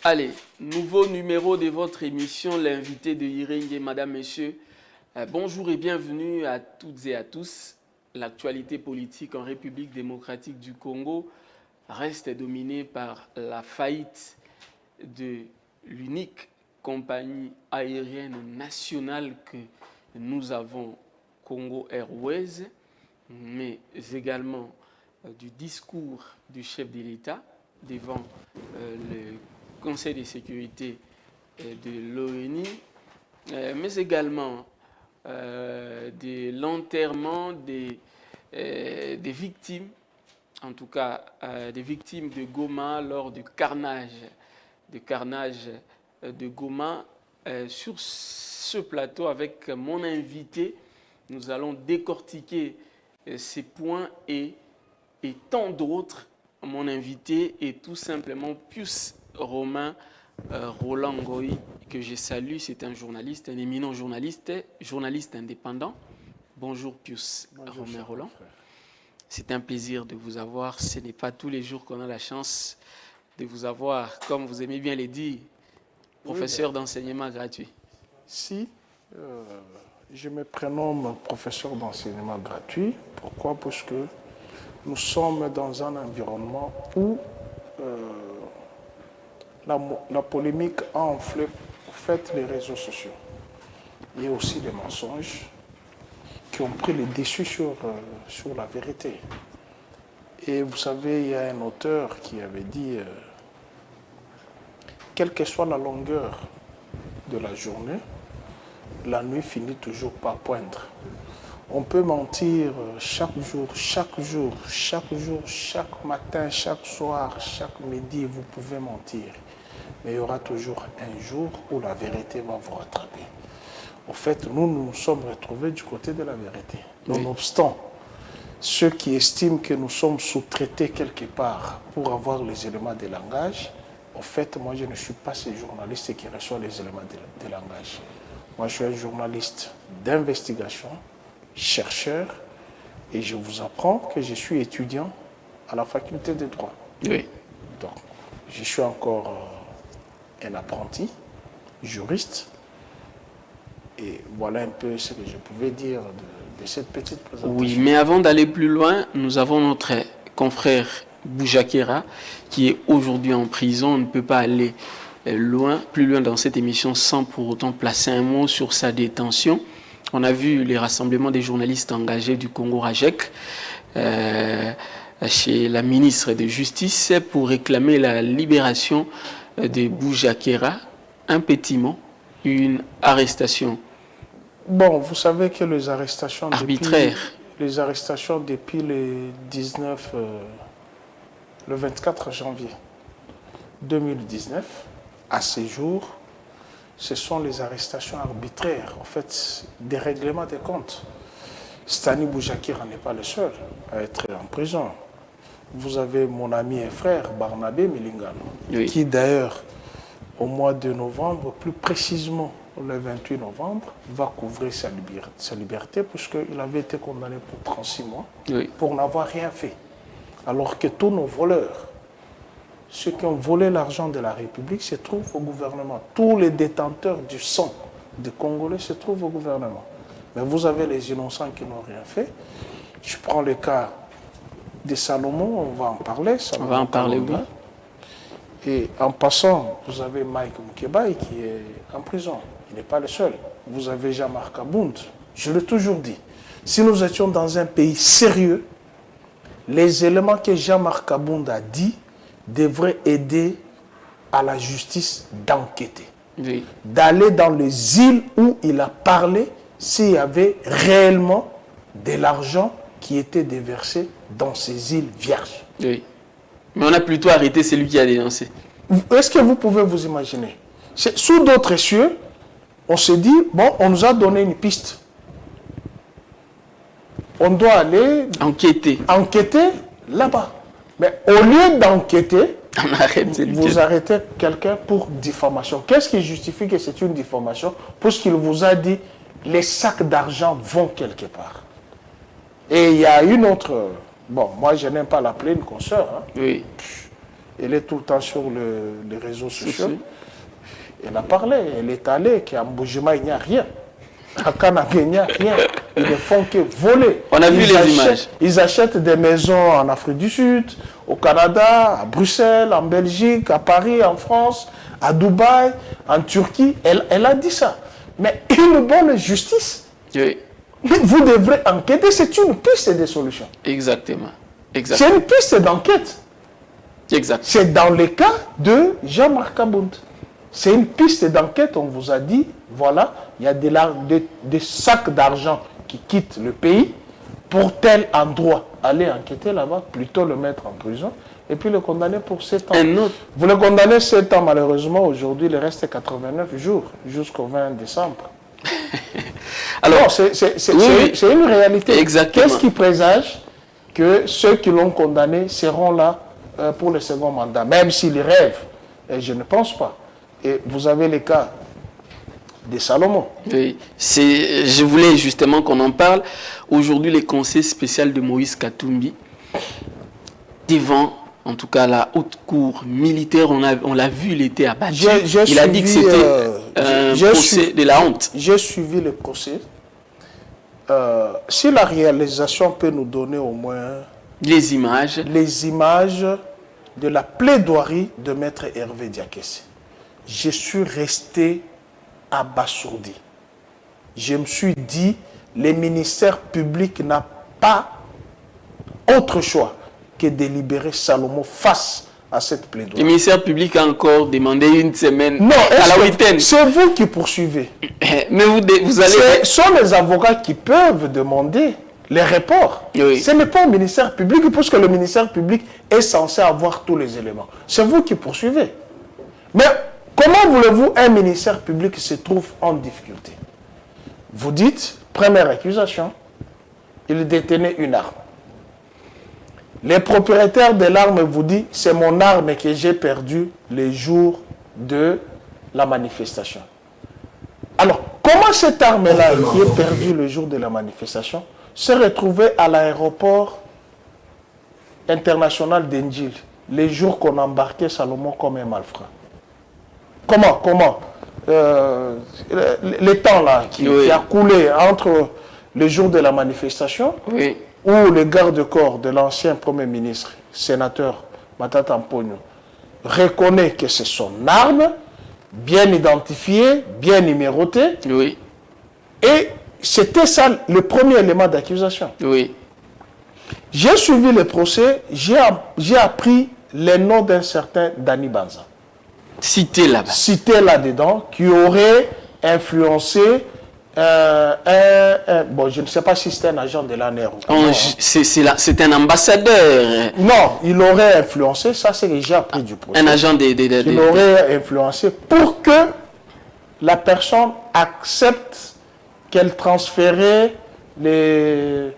Allez, nouveau numéro de votre émission, l'invité de Iringue, Madame, Messieurs. Bonjour et bienvenue à toutes et à tous. L'actualité politique en République démocratique du Congo reste dominée par la faillite de l'unique compagnie aérienne nationale que nous avons, Congo Airways, mais également du discours du chef de l'État devant le Conseil de sécurité de l'ONU, mais également de l'enterrement des victimes, en tout cas des victimes de Goma lors du carnage de Goma. Sur ce plateau, avec mon invité, nous allons décortiquer ces points et tant d'autres. Mon invité est tout simplement Pius Romain Roland Ngoï, que je salue. C'est un journaliste, un éminent journaliste indépendant. Bonjour Pius Romain Roland. C'est un plaisir de vous avoir. Ce n'est pas tous les jours qu'on a la chance de vous avoir, comme vous aimez bien le dire, professeur d'enseignement gratuit. Si, je me prénomme professeur d'enseignement gratuit. Pourquoi? Parce que nous sommes dans un environnement où la polémique a enflé en fait les réseaux sociaux. Il y a aussi des mensonges qui ont pris le dessus sur la vérité. Et vous savez, il y a un auteur qui avait dit quelle que soit la longueur de la journée, la nuit finit toujours par poindre. On peut mentir chaque jour, chaque matin, chaque soir, chaque midi, vous pouvez mentir. Mais il y aura toujours un jour où la vérité va vous rattraper. En fait, nous nous sommes retrouvés du côté de la vérité. Nonobstant ceux qui estiment que nous sommes sous-traités quelque part pour avoir les éléments de langage, en fait, moi, je ne suis pas ce journaliste qui reçoit les éléments de langage. Moi, je suis un journaliste d'investigation, chercheur, et je vous apprends que je suis étudiant à la faculté de droit. Oui. Donc, je suis encore un apprenti, juriste, et voilà un peu ce que je pouvais dire de cette petite présentation. Oui, mais avant d'aller plus loin, nous avons notre confrère Boujakera qui est aujourd'hui en prison. On ne peut pas aller plus loin dans cette émission sans pour autant placer un mot sur sa détention. On a vu les rassemblements des journalistes engagés du Congo Rajek chez la ministre de Justice pour réclamer la libération de Boujakera. Un petit mot, une arrestation. Bon, vous savez que les arrestations arbitraires. Depuis le 24 janvier 2019, à ce jour, ce sont les arrestations arbitraires, en fait, des règlements des comptes. Stani Boujakera n'est pas le seul à être en prison. Vous avez mon ami et frère, Barnabé Milingano, oui, qui d'ailleurs, au mois de novembre, plus précisément le 28 novembre, va couvrir sa liberté, puisqu'il avait été condamné pour 36 mois, oui, pour n'avoir rien fait. Alors que tous nos voleurs, ceux qui ont volé l'argent de la République, se trouvent au gouvernement. Tous les détenteurs du sang des Congolais se trouvent au gouvernement. Mais vous avez les innocents qui n'ont rien fait. Je prends le cas de Salomon, on va en parler. On va en parler, oui. Et en passant, vous avez Mike Mukebai qui est en prison. Il n'est pas le seul. Vous avez Jean-Marc Abound. Je l'ai toujours dit. Si nous étions dans un pays sérieux, les éléments que Jean-Marc Abound a dit devraient aider à la justice d'enquêter. Oui. D'aller dans les îles où il a parlé s'il y avait réellement de l'argent qui était déversé dans ces îles vierges. Oui. Mais on a plutôt arrêté celui qui a dénoncé. Est-ce que vous pouvez vous imaginer? Sous d'autres cieux, on se dit, bon, on nous a donné une piste. On doit aller enquêter là-bas. Mais au lieu d'enquêter, vous arrêtez quelqu'un pour diffamation. Qu'est-ce qui justifie que c'est une diffamation? Puisqu'il vous a dit, les sacs d'argent vont quelque part. Et il y a une autre... Bon, moi, je n'aime pas l'appeler une consoeur. Hein. Oui. elle est tout le temps sur les réseaux sociaux. Elle a parlé, elle est allée, qu'à Mboujima, il n'y a rien. À Kanagé, il n'y a rien. Ils ne font que voler. On a vu les images. Ils achètent des maisons en Afrique du Sud, au Canada, à Bruxelles, en Belgique, à Paris, en France, à Dubaï, en Turquie. Elle a dit ça. Mais une bonne justice, oui. Vous devrez enquêter, c'est une piste de solution. Exactement. C'est une piste d'enquête. Exact. C'est dans le cas de Jean-Marc Aboud. C'est une piste d'enquête, on vous a dit, voilà, il y a des sacs d'argent qui quittent le pays pour tel endroit. Allez enquêter là-bas, plutôt le mettre en prison, et puis le condamner pour 7 ans. Un autre. Vous le condamnez 7 ans, malheureusement, aujourd'hui, il reste 89 jours, jusqu'au 20 décembre. Alors, c'est une réalité. Exactement. Qu'est-ce qui présage que ceux qui l'ont condamné seront là pour le second mandat, même s'ils rêvent? Et je ne pense pas. Et vous avez les cas de Salomon. Oui, je voulais justement qu'on en parle. Aujourd'hui, le conseil spécial de Moïse Katumbi, devant, en tout cas, la haute cour militaire, on l'a vu, il était abattu. Il a dit que c'était un procès de la honte. J'ai suivi le procès. Si la réalisation peut nous donner au moins les images de la plaidoirie de Maître Hervé Diakessi, je suis resté abasourdi. Je me suis dit, le ministère public n'a pas autre choix que de libérer Salomon face à cette plaidoirie. Le ministère public a encore demandé une semaine à la week-end. C'est vous qui poursuivez. Mais vous allez... Ce sont les avocats qui peuvent demander les reports. Oui. Ce n'est pas au ministère public, puisque le ministère public est censé avoir tous les éléments. C'est vous qui poursuivez. Mais comment voulez-vous un ministère public qui se trouve en difficulté? Vous dites, première accusation, il détenait une arme. Les propriétaires de l'arme vous disent, c'est mon arme que j'ai perdue le jour de la manifestation. Alors, comment cette arme-là, qui est perdue le jour de la manifestation, s'est retrouvée à l'aéroport international d'Enjil, les jours qu'on embarquait Salomon comme un malfrat? Comment le temps là qui a coulé entre le jour de la manifestation, où le garde-corps de l'ancien Premier ministre, sénateur Matata Mponyo, reconnaît que c'est son arme, bien identifiée, bien numérotée. Oui. Et c'était ça le premier élément d'accusation. Oui. J'ai suivi le procès, j'ai appris le nom d'un certain Dani Banza. Cité là-bas. Cité là-dedans, qui aurait influencé bon, je ne sais pas si c'est un agent de l'ANR ou pas. C'est un ambassadeur. Non, il aurait influencé, ça c'est que j'ai appris du procès. Un agent il aurait influencé pour que la personne accepte qu'elle transférait qu'elle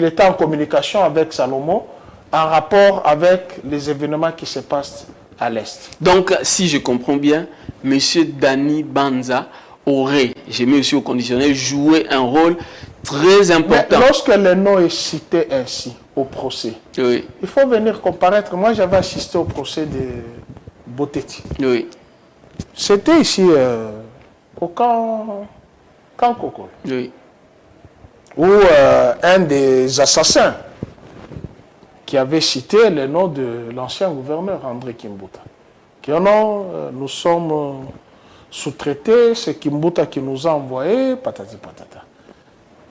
était en communication avec Salomon en rapport avec les événements qui se passent à l'Est. Donc, si je comprends bien, M. Dani Banza aurait, j'ai mis aussi au conditionnel, joué un rôle très important. Mais lorsque le nom est cité ainsi au procès, il faut venir comparaître. Moi, j'avais assisté au procès de Botetti. Oui. C'était ici au camp Kokol. Oui. Où un des assassins qui avait cité le nom de l'ancien gouverneur André Kimbuta. Qui non, nous sommes sous-traités, c'est Kimbuta qui nous a envoyé, patati patata.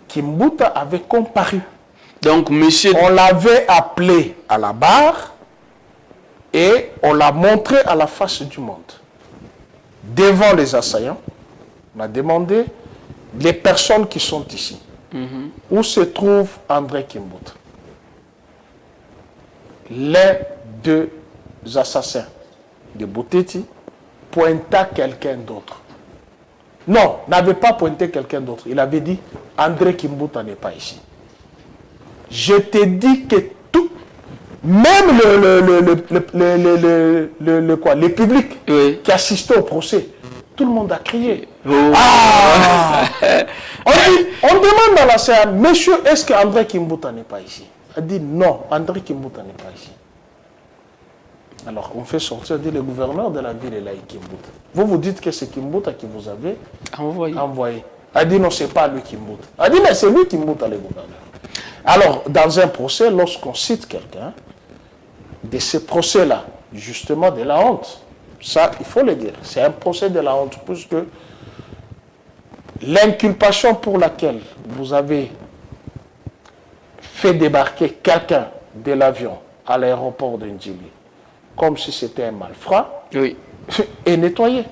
Kimbuta avait comparu. Donc, monsieur... On l'avait appelé à la barre et on l'a montré à la face du monde. Devant les assaillants, on a demandé les personnes qui sont ici. Où se trouve André Kimbuta? Les deux assassins de Botetti pointa quelqu'un d'autre. Non, n'avait pas pointé quelqu'un d'autre. Il avait dit, André Kimbuta n'est pas ici. Je te dis que tout, même le public qui assistait au procès, tout le monde a crié. Ah on demande dans la scène, monsieur, est-ce que André Kimbuta n'est pas ici? Il a dit non, André Kimbuta n'est pas ici. Alors, on fait sortir, dit le gouverneur de la ville est là, Kimbuta. Vous vous dites que c'est Kimbuta qui vous avez envoyé. A dit non, c'est pas lui Kimbuta. A dit mais c'est lui Kimbuta, le gouverneur. Alors, dans un procès, lorsqu'on cite quelqu'un, de ces procès-là, justement de la honte, ça, il faut le dire, c'est un procès de la honte, puisque l'inculpation pour laquelle vous avez fait débarquer quelqu'un de l'avion à l'aéroport de Ndjili, comme si c'était un malfrat, oui, est nettoyé.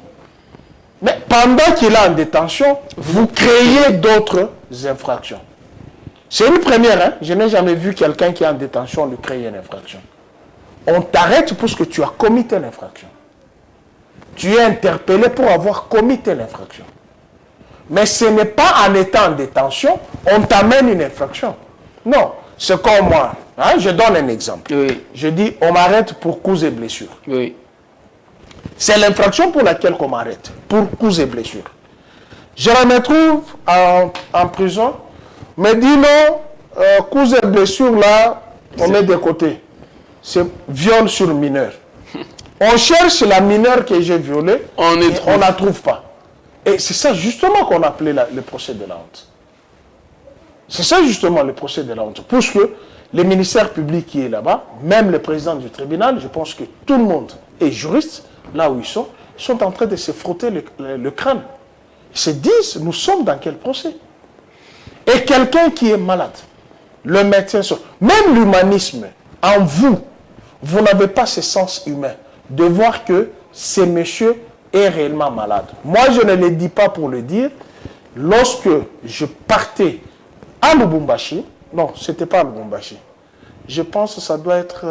Mais pendant qu'il est en détention, vous créez d'autres infractions. C'est une première, hein? Je n'ai jamais vu quelqu'un qui est en détention lui créer une infraction. On t'arrête parce que tu as commis telle infraction. Tu es interpellé pour avoir commis telle infraction. Mais ce n'est pas en étant en détention, on t'amène une infraction. Non, c'est comme moi. Hein? Je donne un exemple. Oui. Je dis, on m'arrête pour coups et blessures. Oui. C'est l'infraction pour laquelle on m'arrête, pour coups et blessures. Je la retrouve en prison, me dit non, coups et blessures là, on met de côté. C'est viol sur mineur. On cherche la mineure que j'ai violée, on ne la trouve pas. Et c'est ça justement qu'on appelait le procès de la honte. C'est ça justement le procès de la honte. Puisque le ministère public qui est là-bas, même le président du tribunal, je pense que tout le monde est juriste, là où ils sont en train de se frotter le crâne. Ils se disent, nous sommes dans quel procès? Et quelqu'un qui est malade, le médecin, même l'humanisme, en vous, vous n'avez pas ce sens humain de voir que ce monsieur est réellement malade. Moi, je ne le dis pas pour le dire. Lorsque je partais à Lubumbashi, non, ce n'était pas à Lubumbashi, je pense que ça doit être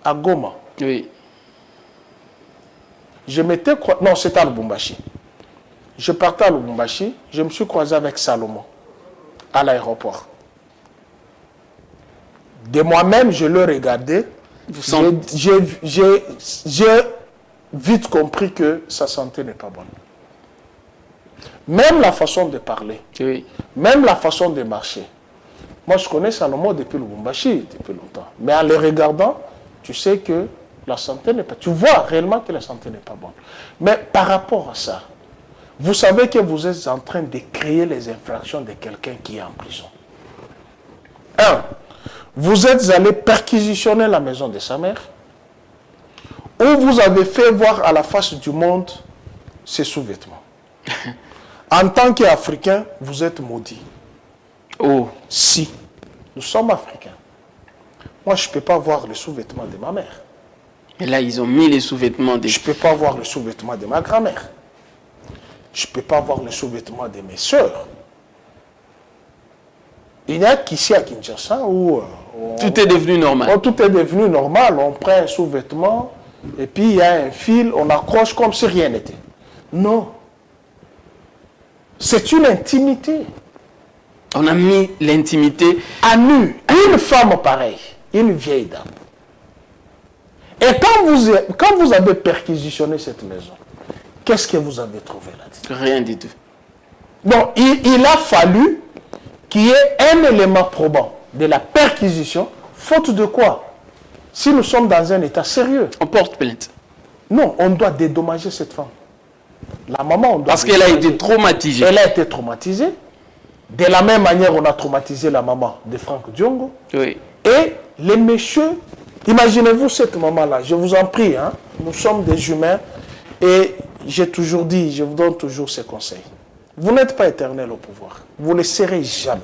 à Goma. Oui. Non, c'était à Lubumbashi. Je partais à Lubumbashi, je me suis croisé avec Salomon à l'aéroport. De moi-même, je le regardais. J'ai vite compris que sa santé n'est pas bonne. Même la façon de parler, oui, même la façon de marcher. Moi, je connais Salomon depuis Lubumbashi, depuis longtemps. Mais en le regardant, tu sais que la santé n'est pas... Tu vois réellement que la santé n'est pas bonne. Mais par rapport à ça, vous savez que vous êtes en train de créer les infractions de quelqu'un qui est en prison. 1. Vous êtes allé perquisitionner la maison de sa mère, où vous avez fait voir à la face du monde ses sous-vêtements. En tant qu'Africain, vous êtes maudit. Oh. Si nous sommes Africains, moi je ne peux pas voir les sous-vêtements de ma mère. Mais là, ils ont mis les sous-vêtements des... Je ne peux pas voir les sous-vêtements de ma grand-mère. Je ne peux pas voir les sous-vêtements de mes sœurs. Il n'y a qu'ici à Kinshasa où... tout est devenu normal. Tout est devenu normal. On prend un sous-vêtement et puis il y a un fil, on accroche comme si rien n'était. Non. C'est une intimité. On a mis l'intimité à nu. Une femme pareille, une vieille dame. Et quand vous avez perquisitionné cette maison, qu'est-ce que vous avez trouvé là-dedans? Rien du tout. Donc, il a fallu qu'il y ait un élément probant de la perquisition, faute de quoi? Si nous sommes dans un état sérieux. On porte plainte. Non, on doit dédommager cette femme. La maman, on doit... Parce qu'elle a été traumatisée. Elle a été traumatisée. De la même manière, on a traumatisé la maman de Franck Diongo. Oui. Et les messieurs, imaginez-vous cette maman-là, je vous en prie, hein, nous sommes des humains et j'ai toujours dit, je vous donne toujours ces conseils. Vous n'êtes pas éternel au pouvoir. Vous ne le serez jamais.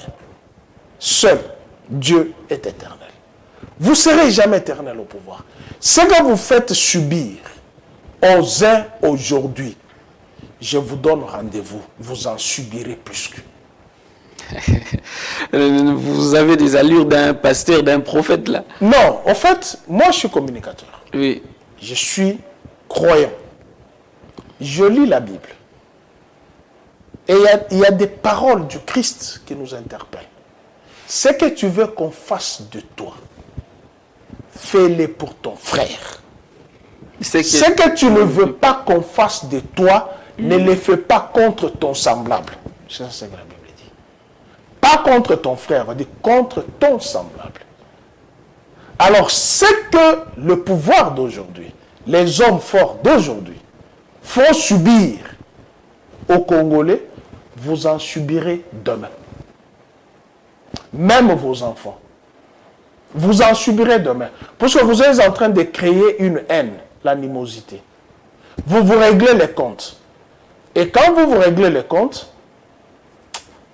Seul Dieu est éternel. Vous ne serez jamais éternel au pouvoir. Ce que vous faites subir aux uns aujourd'hui, je vous donne rendez-vous. Vous en subirez plus que. Vous avez des allures d'un pasteur, d'un prophète là? Non, en fait, moi je suis communicateur. Oui. Je suis croyant. Je lis la Bible. Et il y a des paroles du Christ qui nous interpellent. Ce que tu veux qu'on fasse de toi, fais-le pour ton frère. Ce que tu ne veux pas qu'on fasse de toi, ne le fais pas contre ton semblable. C'est ça que la Bible dit. Pas contre ton frère, on dit contre ton semblable. Alors, c'est que le pouvoir d'aujourd'hui, les hommes forts d'aujourd'hui, font subir aux Congolais, vous en subirez demain. Même vos enfants. Vous en subirez demain. Parce que vous êtes en train de créer une haine, l'animosité. Vous vous réglez les comptes. Et quand vous vous réglez les comptes,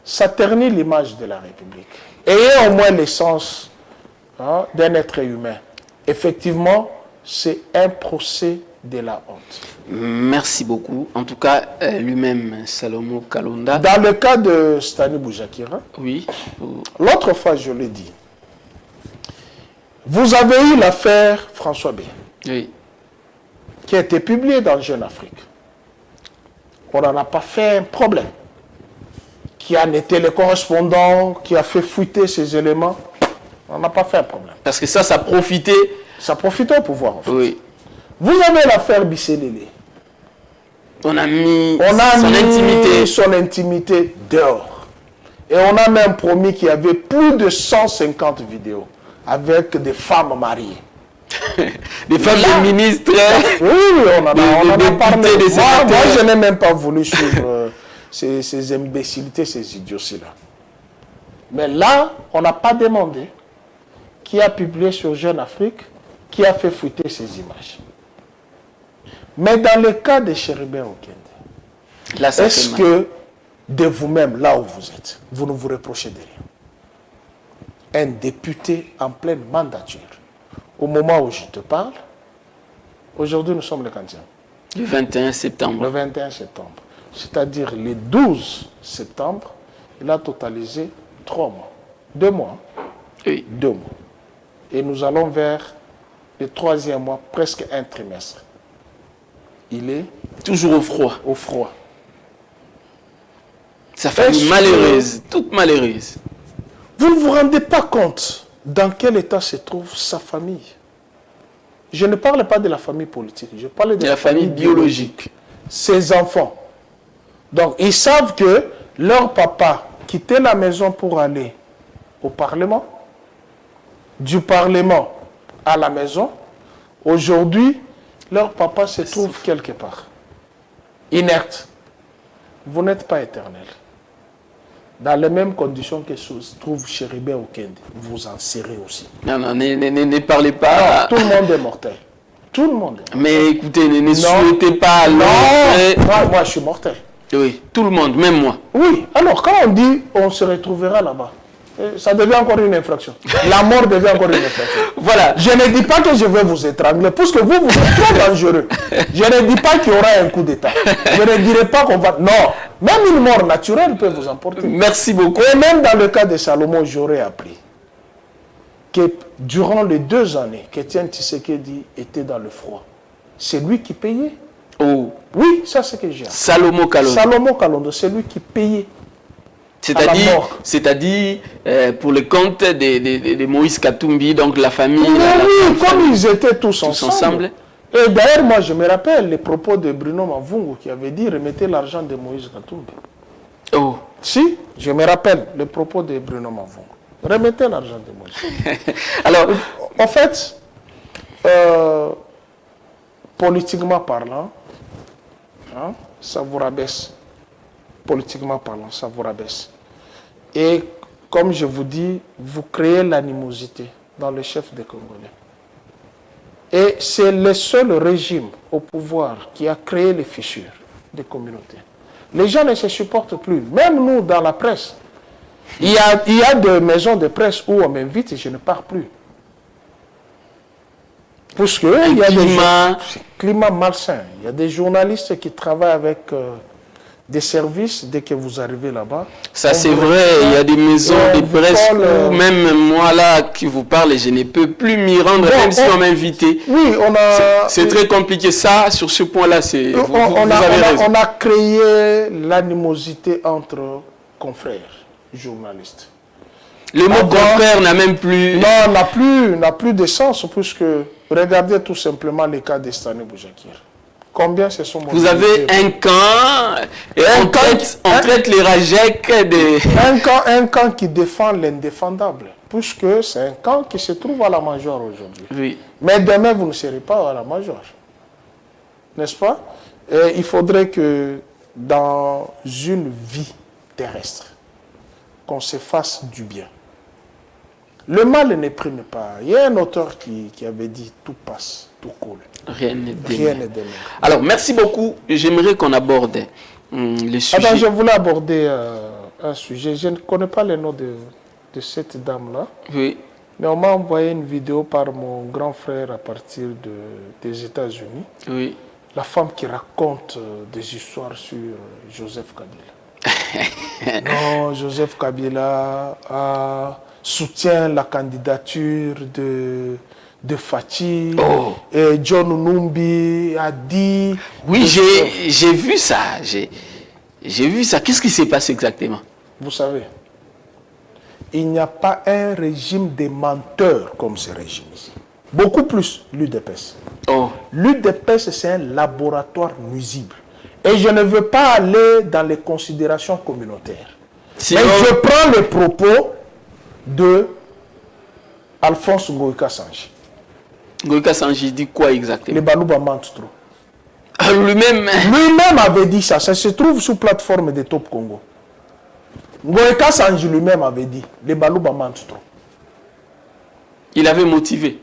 ça ternit l'image de la République. Ayez au moins l'essence d'un être humain. Effectivement, c'est un procès de la honte. Merci beaucoup. En tout cas, lui-même, Salomo Kalonda. Dans le cas de Stani Boujakira, oui. L'autre fois, je l'ai dit, vous avez eu l'affaire François B. Oui. Qui a été publiée dans Jeune Afrique. On n'en a pas fait un problème. Qui en était le correspondant, qui a fait fuiter ces éléments. On n'a pas fait un problème. Parce que ça profitait. Ça profitait au pouvoir, en fait. Oui. Vous avez l'affaire Bisselele. On a mis son intimité dehors. Et on a même promis qu'il y avait plus de 150 vidéos avec des femmes mariées. Des femmes de ministres. Oui, on en a parlé. Moi, je n'ai même pas voulu suivre ces imbécilités, ces idioties-là. Mais là, on n'a pas demandé qui a publié sur Jeune Afrique, qui a fait fuiter ces images. Mais dans le cas de Chéribin Okende, est-ce que de vous-même, là où vous êtes, vous ne vous reprochez de rien? Un député en pleine mandature, au moment où je te parle, aujourd'hui nous sommes le 15e. Le 21 septembre. Le 21 septembre. C'est-à-dire le 12 septembre, il a totalisé 3 mois. 2 mois. Oui. 2 mois. Et nous allons vers le 3e mois, presque un trimestre. Il est toujours au froid. Au froid. Sa famille malheureuse, toute malheureuse. Vous ne vous rendez pas compte dans quel état se trouve sa famille. Je ne parle pas de la famille politique, je parle de la famille biologique. Ses enfants. Donc, ils savent que leur papa quittait la maison pour aller au Parlement, du Parlement à la maison. Aujourd'hui, leur papa se trouve quelque part, inerte. Vous n'êtes pas éternel. Dans les mêmes conditions que se trouve Chéribin Okende, vous en serez aussi. Non, ne parlez pas. Non, tout le monde est mortel. Tout le monde est mortel. Mais écoutez, ne souhaitez pas... Non, moi je suis mortel. Oui, tout le monde, même moi. Oui, alors quand on dit on se retrouvera là-bas, ça devient encore une infraction. La mort devient encore une infraction. Voilà. Je ne dis pas que je vais vous étrangler, parce que vous êtes trop dangereux. Je ne dis pas qu'il y aura un coup d'État. Je ne dirai pas qu'on va... Non, même une mort naturelle peut vous emporter. Merci beaucoup. Et même dans le cas de Salomon, j'aurais appris que durant les 2 années qu'Étienne Tshisekedi était dans le froid, c'est lui qui payait. Oh. Oui, ça c'est que j'ai appris. Salomo Kalonda. Salomo Kalonda, c'est lui qui payait. C'est-à-dire pour le compte de Moïse Katumbi, donc la famille. Oui, comme ils étaient tous ensemble. Et d'ailleurs, moi, je me rappelle les propos de Bruno Mavungu qui avait dit remettez l'argent de Moïse Katumbi. Oh. Si, je me rappelle les propos de Bruno Mavungu. Remettez l'argent de Moïse. Alors, en fait, politiquement parlant, ça vous rabaisse. Politiquement parlant, ça vous rabaisse. Et comme je vous dis, vous créez l'animosité dans le chef des Congolais. Et c'est le seul régime au pouvoir qui a créé les fissures des communautés. Les gens ne se supportent plus. Même nous, dans la presse, il y a des maisons de presse où on m'invite et je ne pars plus. Parce qu'il y a des climat malsain. Il y a des journalistes qui travaillent avec des services dès que vous arrivez là-bas. Ça c'est vrai, il y a des maisons de presse où même moi là qui vous parle, je ne peux plus m'y rendre même si on m'invite. Oui, on a... C'est très compliqué ça, sur ce point-là, c'est... On a créé l'animosité entre confrères, journalistes. Le mot confrère n'a même plus... Non, n'a plus de sens, puisque regardez tout simplement les cas de Stani Boujakira. Combien se sont Vous avez un camp, et on traite les Rajek des... Un camp qui défend l'indéfendable, puisque c'est un camp qui se trouve à la Major aujourd'hui. Oui. Mais demain, vous ne serez pas à la Major. N'est-ce pas? Et il faudrait que dans une vie terrestre, qu'on se fasse du bien. Le mal ne prime pas. Il y a un auteur qui avait dit « tout passe, tout coule ». Rien n'est Rien n'est demain. demain. Alors, merci beaucoup. J'aimerais qu'on aborde les sujets. Attends, je voulais aborder un sujet. Je ne connais pas le nom de cette dame-là. Oui. Mais on m'a envoyé une vidéo par mon grand frère à partir des États-Unis. Oui. La femme qui raconte des histoires sur Joseph Kabila. Non, Joseph Kabila soutient la candidature de Fathi. Oh. Et John Numbi a dit... Oui, j'ai vu ça. J'ai vu ça. Qu'est-ce qui s'est passé exactement? Vous savez, il n'y a pas un régime de menteurs comme ce régime ici. Beaucoup plus l'UDPS. Oh. L'UDPS, c'est un laboratoire nuisible. Et je ne veux pas aller dans les considérations communautaires. Sinon... Mais je prends le propos de Alphonse Ngoïka Sanji. Ngoïka Sanji dit quoi exactement? Les Balouba mentent trop. Lui-même avait dit ça. Ça se trouve sous plateforme de Top Congo. Ngoïka Sanji lui-même avait dit les Balouba mentent trop. Il avait motivé.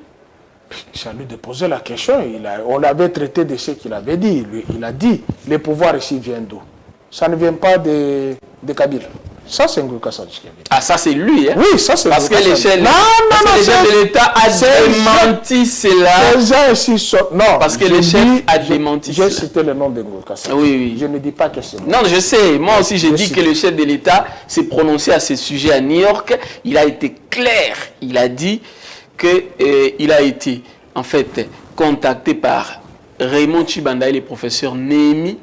Ça lui déposait la question. On l'avait traité de ce qu'il avait dit. Il a dit les pouvoirs ici viennent d'où? Ça ne vient pas de Kabila. Ça, c'est Ngoïka Sanji qui avait dit. Ah, ça, c'est lui, hein? Oui, ça, c'est parce que Ngoïka l'échelle de l'État a démenti cela. Les gens ici sont... Non, parce que le chef a démenti cela. J'ai cité le nom de Ngoïka Sanji. Oui, oui. Je ne dis pas que c'est... Non, je sais. Moi aussi, j'ai dit que le chef de l'État s'est prononcé à ce sujet à New York. Il a été clair. Il a dit qu'il a été, en fait, contacté par Raymond Chibanda et le professeur Némi,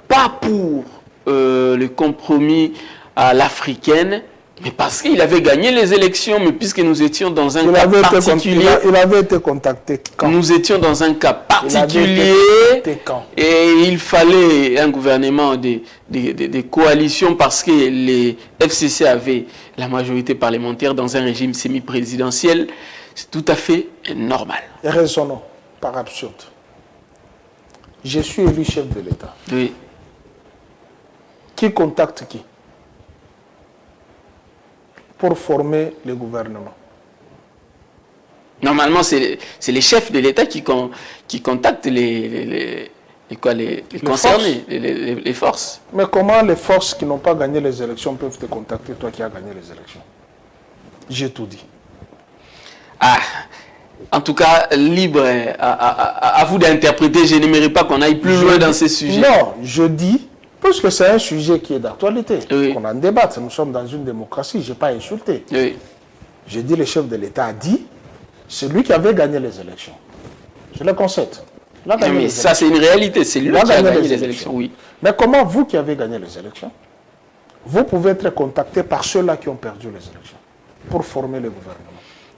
pas pour le compromis à l'africaine, mais parce qu'il avait gagné les élections, mais puisque nous étions dans un cas particulier... Il avait été contacté quand? Nous étions dans un cas particulier et il fallait un gouvernement de coalition parce que les FCC avaient la majorité parlementaire dans un régime semi-présidentiel. C'est tout à fait normal. Raisonnons par absurde. Je suis élu chef de l'État. Oui. Qui contacte qui? Pour former le gouvernement. Normalement, c'est les chefs de l'État qui contactent les concernés, les forces. Mais comment les forces qui n'ont pas gagné les élections peuvent te contacter, toi qui as gagné les élections? J'ai tout dit. Ah, en tout cas, libre à vous d'interpréter. Je n'aimerais pas qu'on aille plus loin dans ces sujets. Non, je dis, parce que c'est un sujet qui est d'actualité, oui. qu'on en débatte. Nous sommes dans une démocratie, je n'ai pas insulté. Oui. J'ai dit, le chef de l'État a dit, c'est lui qui avait gagné les élections. Je le concède. Mais ça, c'est une réalité. C'est lui qui a gagné les élections, oui. Mais comment vous qui avez gagné les élections, vous pouvez être contacté par ceux-là qui ont perdu les élections pour former le gouvernement?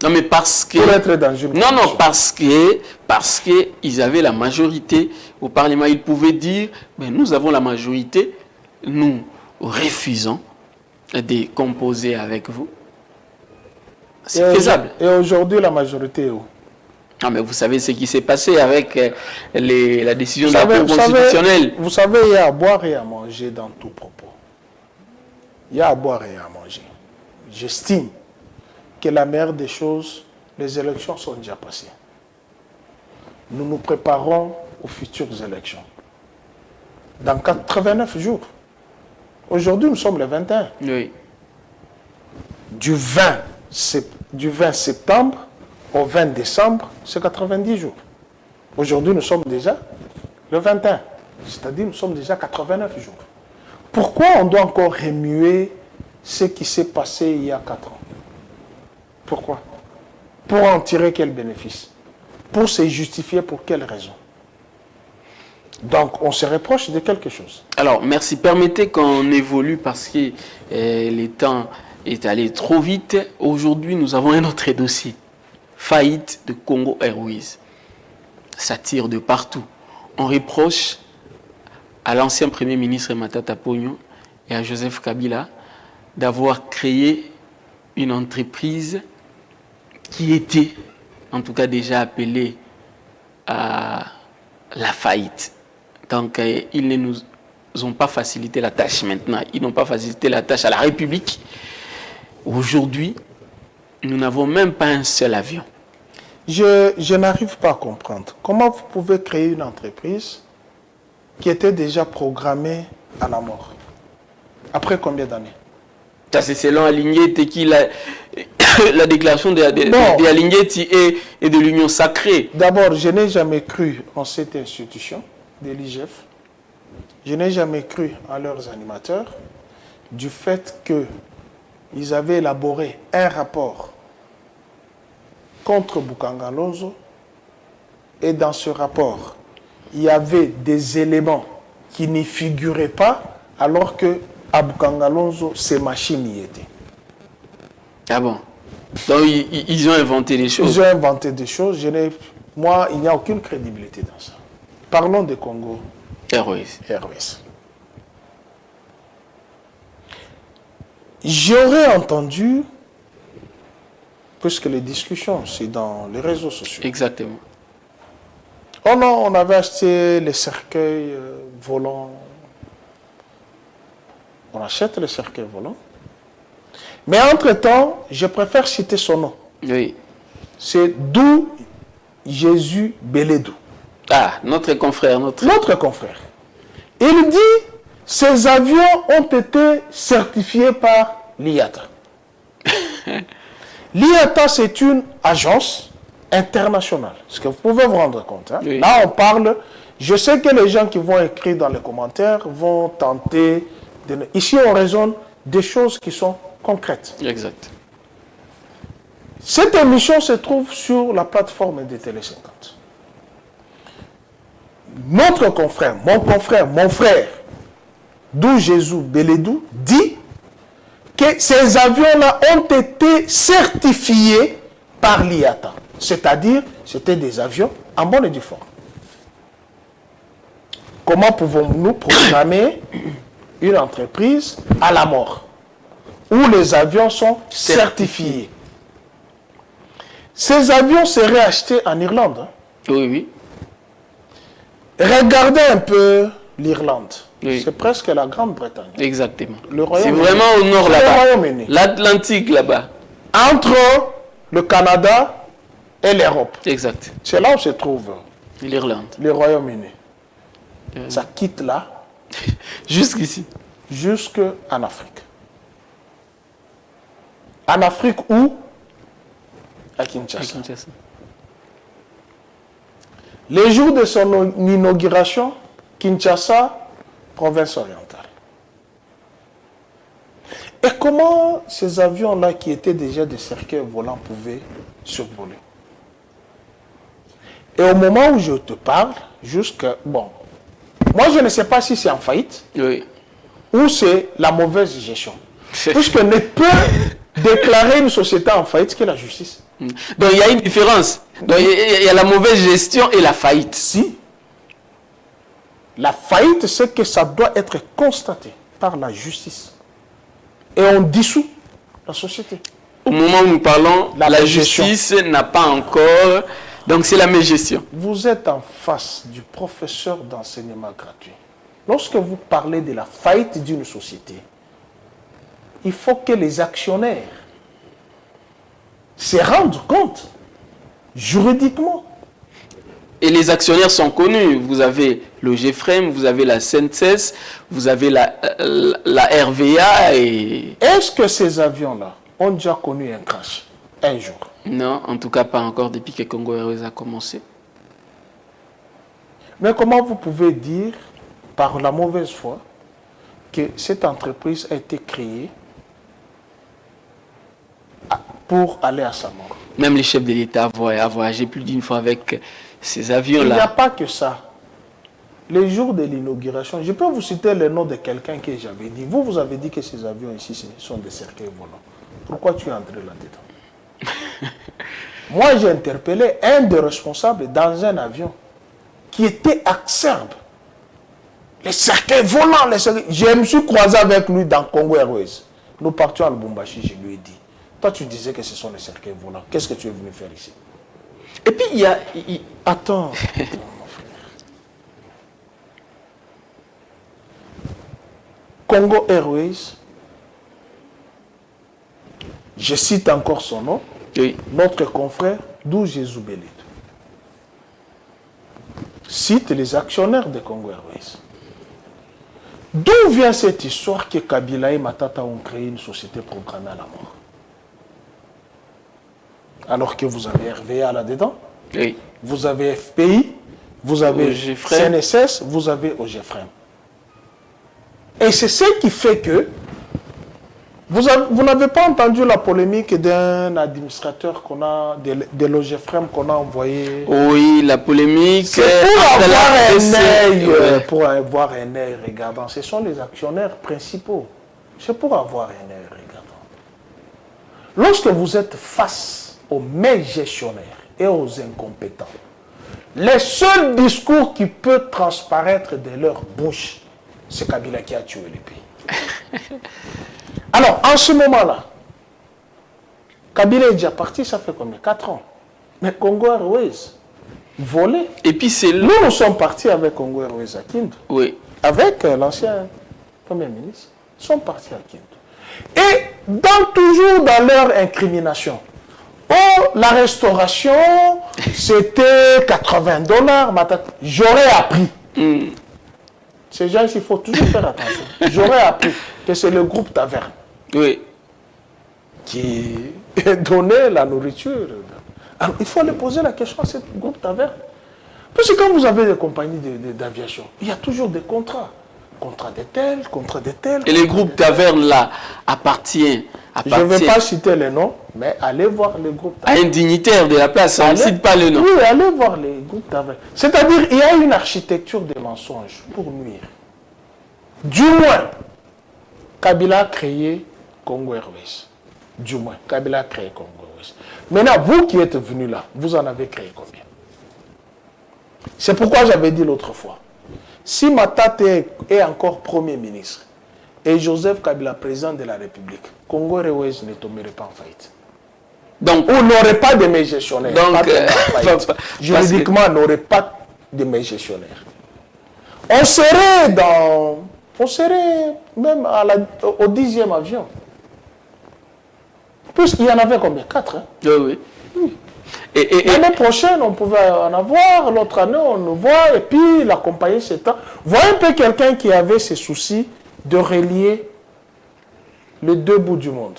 Non, mais parce que... Pour être dans une non, non, parce qu'ils avaient la majorité au Parlement. Ils pouvaient dire, mais nous avons la majorité, nous refusons de composer avec vous. C'est faisable. Et aujourd'hui, la majorité est où? Ah, mais vous savez ce qui s'est passé avec la décision de la Cour constitutionnelle. Vous savez, il y a à boire et à manger dans tout propos. Il y a à boire et à manger. J'estime que la meilleure des choses, les élections sont déjà passées. Nous nous préparons aux futures élections. Dans 89 jours. Aujourd'hui, nous sommes le 21. Oui. Du 20 septembre au 20 décembre, c'est 90 jours. Aujourd'hui, nous sommes déjà le 21. C'est-à-dire nous sommes déjà 89 jours. Pourquoi on doit encore remuer ce qui s'est passé il y a 4 ans? Pourquoi? Pour en tirer quel bénéfice? Pour se justifier pour quelle raison? Donc, on se reproche de quelque chose. Alors, merci. Permettez qu'on évolue parce que le temps est allé trop vite. Aujourd'hui, nous avons un autre dossier. Faillite de Congo Airways. Ça tire de partout. on reproche à l'ancien Premier ministre Matata Ponyo et à Joseph Kabila d'avoir créé une entreprise qui était, en tout cas, déjà appelée à la faillite. Donc, ils ne nous ont pas facilité la tâche maintenant. Ils n'ont pas facilité la tâche à la République. Aujourd'hui, nous n'avons même pas un seul avion. Je n'arrive pas à comprendre. Comment vous pouvez créer une entreprise qui était déjà programmée à la mort? Après combien d'années? Ça, c'est selon Alignetti qui la déclaration de Alignetti et de l'Union sacrée. D'abord, je n'ai jamais cru en cette institution de l'IGF. Je n'ai jamais cru en leurs animateurs du fait qu'ils avaient élaboré un rapport contre Boukangalonzo et dans ce rapport, il y avait des éléments qui n'y figuraient pas alors que à Boukangalonzo, ces machines y étaient. Ah bon? Donc ils ont inventé des choses. Ils ont inventé des choses. Moi, il n'y a aucune crédibilité dans ça. Parlons de Congo Airways. J'aurais entendu, puisque les discussions, c'est dans les réseaux sociaux. Exactement. Oh non, on avait acheté les cercueils volants. On achète les cercueils volants. Mais entre-temps, je préfère citer son nom. Oui. C'est Dou Jésus Beledou. Ah, notre confrère. Notre confrère. Il dit, ces avions ont été certifiés par l'IATA. L'IATA, c'est une agence internationale. Ce que vous pouvez vous rendre compte. Hein? Oui. Là, on parle... Je sais que les gens qui vont écrire dans les commentaires vont tenter... Ici, on raisonne des choses qui sont concrètes. Exact. Cette émission se trouve sur la plateforme de Télé 50. Notre confrère, mon frère, Dou Jésus Beledou, dit que ces avions-là ont été certifiés par l'IATA. C'est-à-dire, c'était des avions en bonne et due forme. Comment pouvons-nous programmer une entreprise à la mort où les avions sont certifiés? Ces avions seraient achetés en Irlande. Hein? Oui, oui. Regardez un peu l'Irlande. Oui. C'est presque la Grande-Bretagne. Exactement. C'est vraiment au nord là-bas. L'Atlantique là-bas. Entre le Canada et l'Europe. Exact. C'est là où se trouve l'Irlande. Le Royaume-Uni. Ça quitte là. Jusqu'ici. Jusqu'en Afrique. En Afrique où? À Kinshasa. Les jours de son inauguration, Kinshasa, province orientale. Et comment ces avions-là, qui étaient déjà des cercueils volants, pouvaient survoler? Et au moment où je te parle, bon, moi je ne sais pas si c'est en faillite, oui, ou c'est la mauvaise gestion. Puisque ne peut déclarer une société en faillite que la justice. Donc il y a une différence. Donc il y a la mauvaise gestion et la faillite. Si. La faillite, c'est que ça doit être constaté par la justice. Et on dissout la société. Au moment où nous parlons, la justice n'a pas encore... Donc c'est la mégestion. Vous êtes en face du professeur d'enseignement gratuit. Lorsque vous parlez de la faillite d'une société, il faut que les actionnaires se rendent compte juridiquement. Et les actionnaires sont connus. Vous avez le GFREM, vous avez la SNCES, vous avez la RVA et... Est-ce que ces avions-là ont déjà connu un crash un jour? Non, en tout cas pas encore depuis que Congo Airways a commencé. Mais comment vous pouvez dire, par la mauvaise foi, que cette entreprise a été créée pour aller à sa mort? Même les chefs de l'État a voyagé plus d'une fois avec ces avions-là. Il n'y a pas que ça. Les jours de l'inauguration, je peux vous citer le nom de quelqu'un que j'avais dit. Vous avez dit que ces avions ici sont des cercueils volants. Pourquoi tu es entré là-dedans? Moi, j'ai interpellé un des responsables dans un avion. qui était acerbe. Les cercueils volants, je me suis croisé avec lui dans Congo Airways. Nous partions à Lubumbashi, je lui ai dit, toi tu disais que ce sont les cercueils volants, qu'est-ce que tu es venu faire ici? Et puis il y a... Attends, mon frère. Congo Airways, je cite encore son nom, oui. Notre confrère Dou Jésus Belet cite les actionnaires de Congo Airways. D'où vient cette histoire que Kabila et Matata ont créé une société programmée à la mort? Alors que vous avez RVA là-dedans, oui. Vous avez FPI, vous avez CNSS, vous avez OGFREM. Et c'est ce qui fait que vous n'avez pas entendu la polémique d'un administrateur qu'on a, de l'OGFREM qu'on a envoyé. Oui, la polémique. C'est pour avoir un œil regardant. Ce sont les actionnaires principaux. C'est pour avoir un œil regardant. Lorsque vous êtes face aux mêmes gestionnaires et aux incompétents, le seul discours qui peut transparaître de leur bouche, c'est Kabila qui a tué le pays. Alors, en ce moment-là, Kabila est déjà parti, ça fait combien? 4 ans. Mais Congo Airways, volé. Et puis c'est là... Nous sommes partis avec Congo Airways à Kindu. Oui. Avec l'ancien Premier ministre. Ils sont partis à Kindu. Et toujours dans leur incrimination. Oh, la restauration, c'était $80. J'aurais appris. Ces gens, il faut toujours faire attention. J'aurais appris que c'est le groupe Taverne. Oui. Qui donnait la nourriture. Alors, il faut aller poser la question à ce groupe Taverne. Parce que quand vous avez des compagnies d'aviation, il y a toujours des contrats. Contrat de tel, contrat de tel. Et les groupes Taverne, là, appartient. Je ne vais pas citer les noms, mais allez voir les groupes Taverne. À un dignitaire de la place, on ne cite pas le nom. Oui, allez voir les groupes Taverne. C'est-à-dire, il y a une architecture des mensonges pour nuire. Du moins, Kabila a créé Congo Airways. Du moins, Kabila a créé Congo Airways. Maintenant, vous qui êtes venus là, vous en avez créé combien? C'est pourquoi j'avais dit l'autre fois, si Matata est encore Premier ministre et Joseph Kabila président de la République, Congo Airways ne tomberait pas en faillite. Donc, on n'aurait pas de mes gestionnaires. Donc, juridiquement, on n'aurait pas de mes gestionnaires. On serait même au 10e avion. Puisqu'il y en avait combien? 4, hein? Oui. L'année prochaine, on pouvait en avoir, l'autre année, on nous voit, et puis la compagnie s'étend. Voilà un peu quelqu'un qui avait ce souci de relier les deux bouts du monde.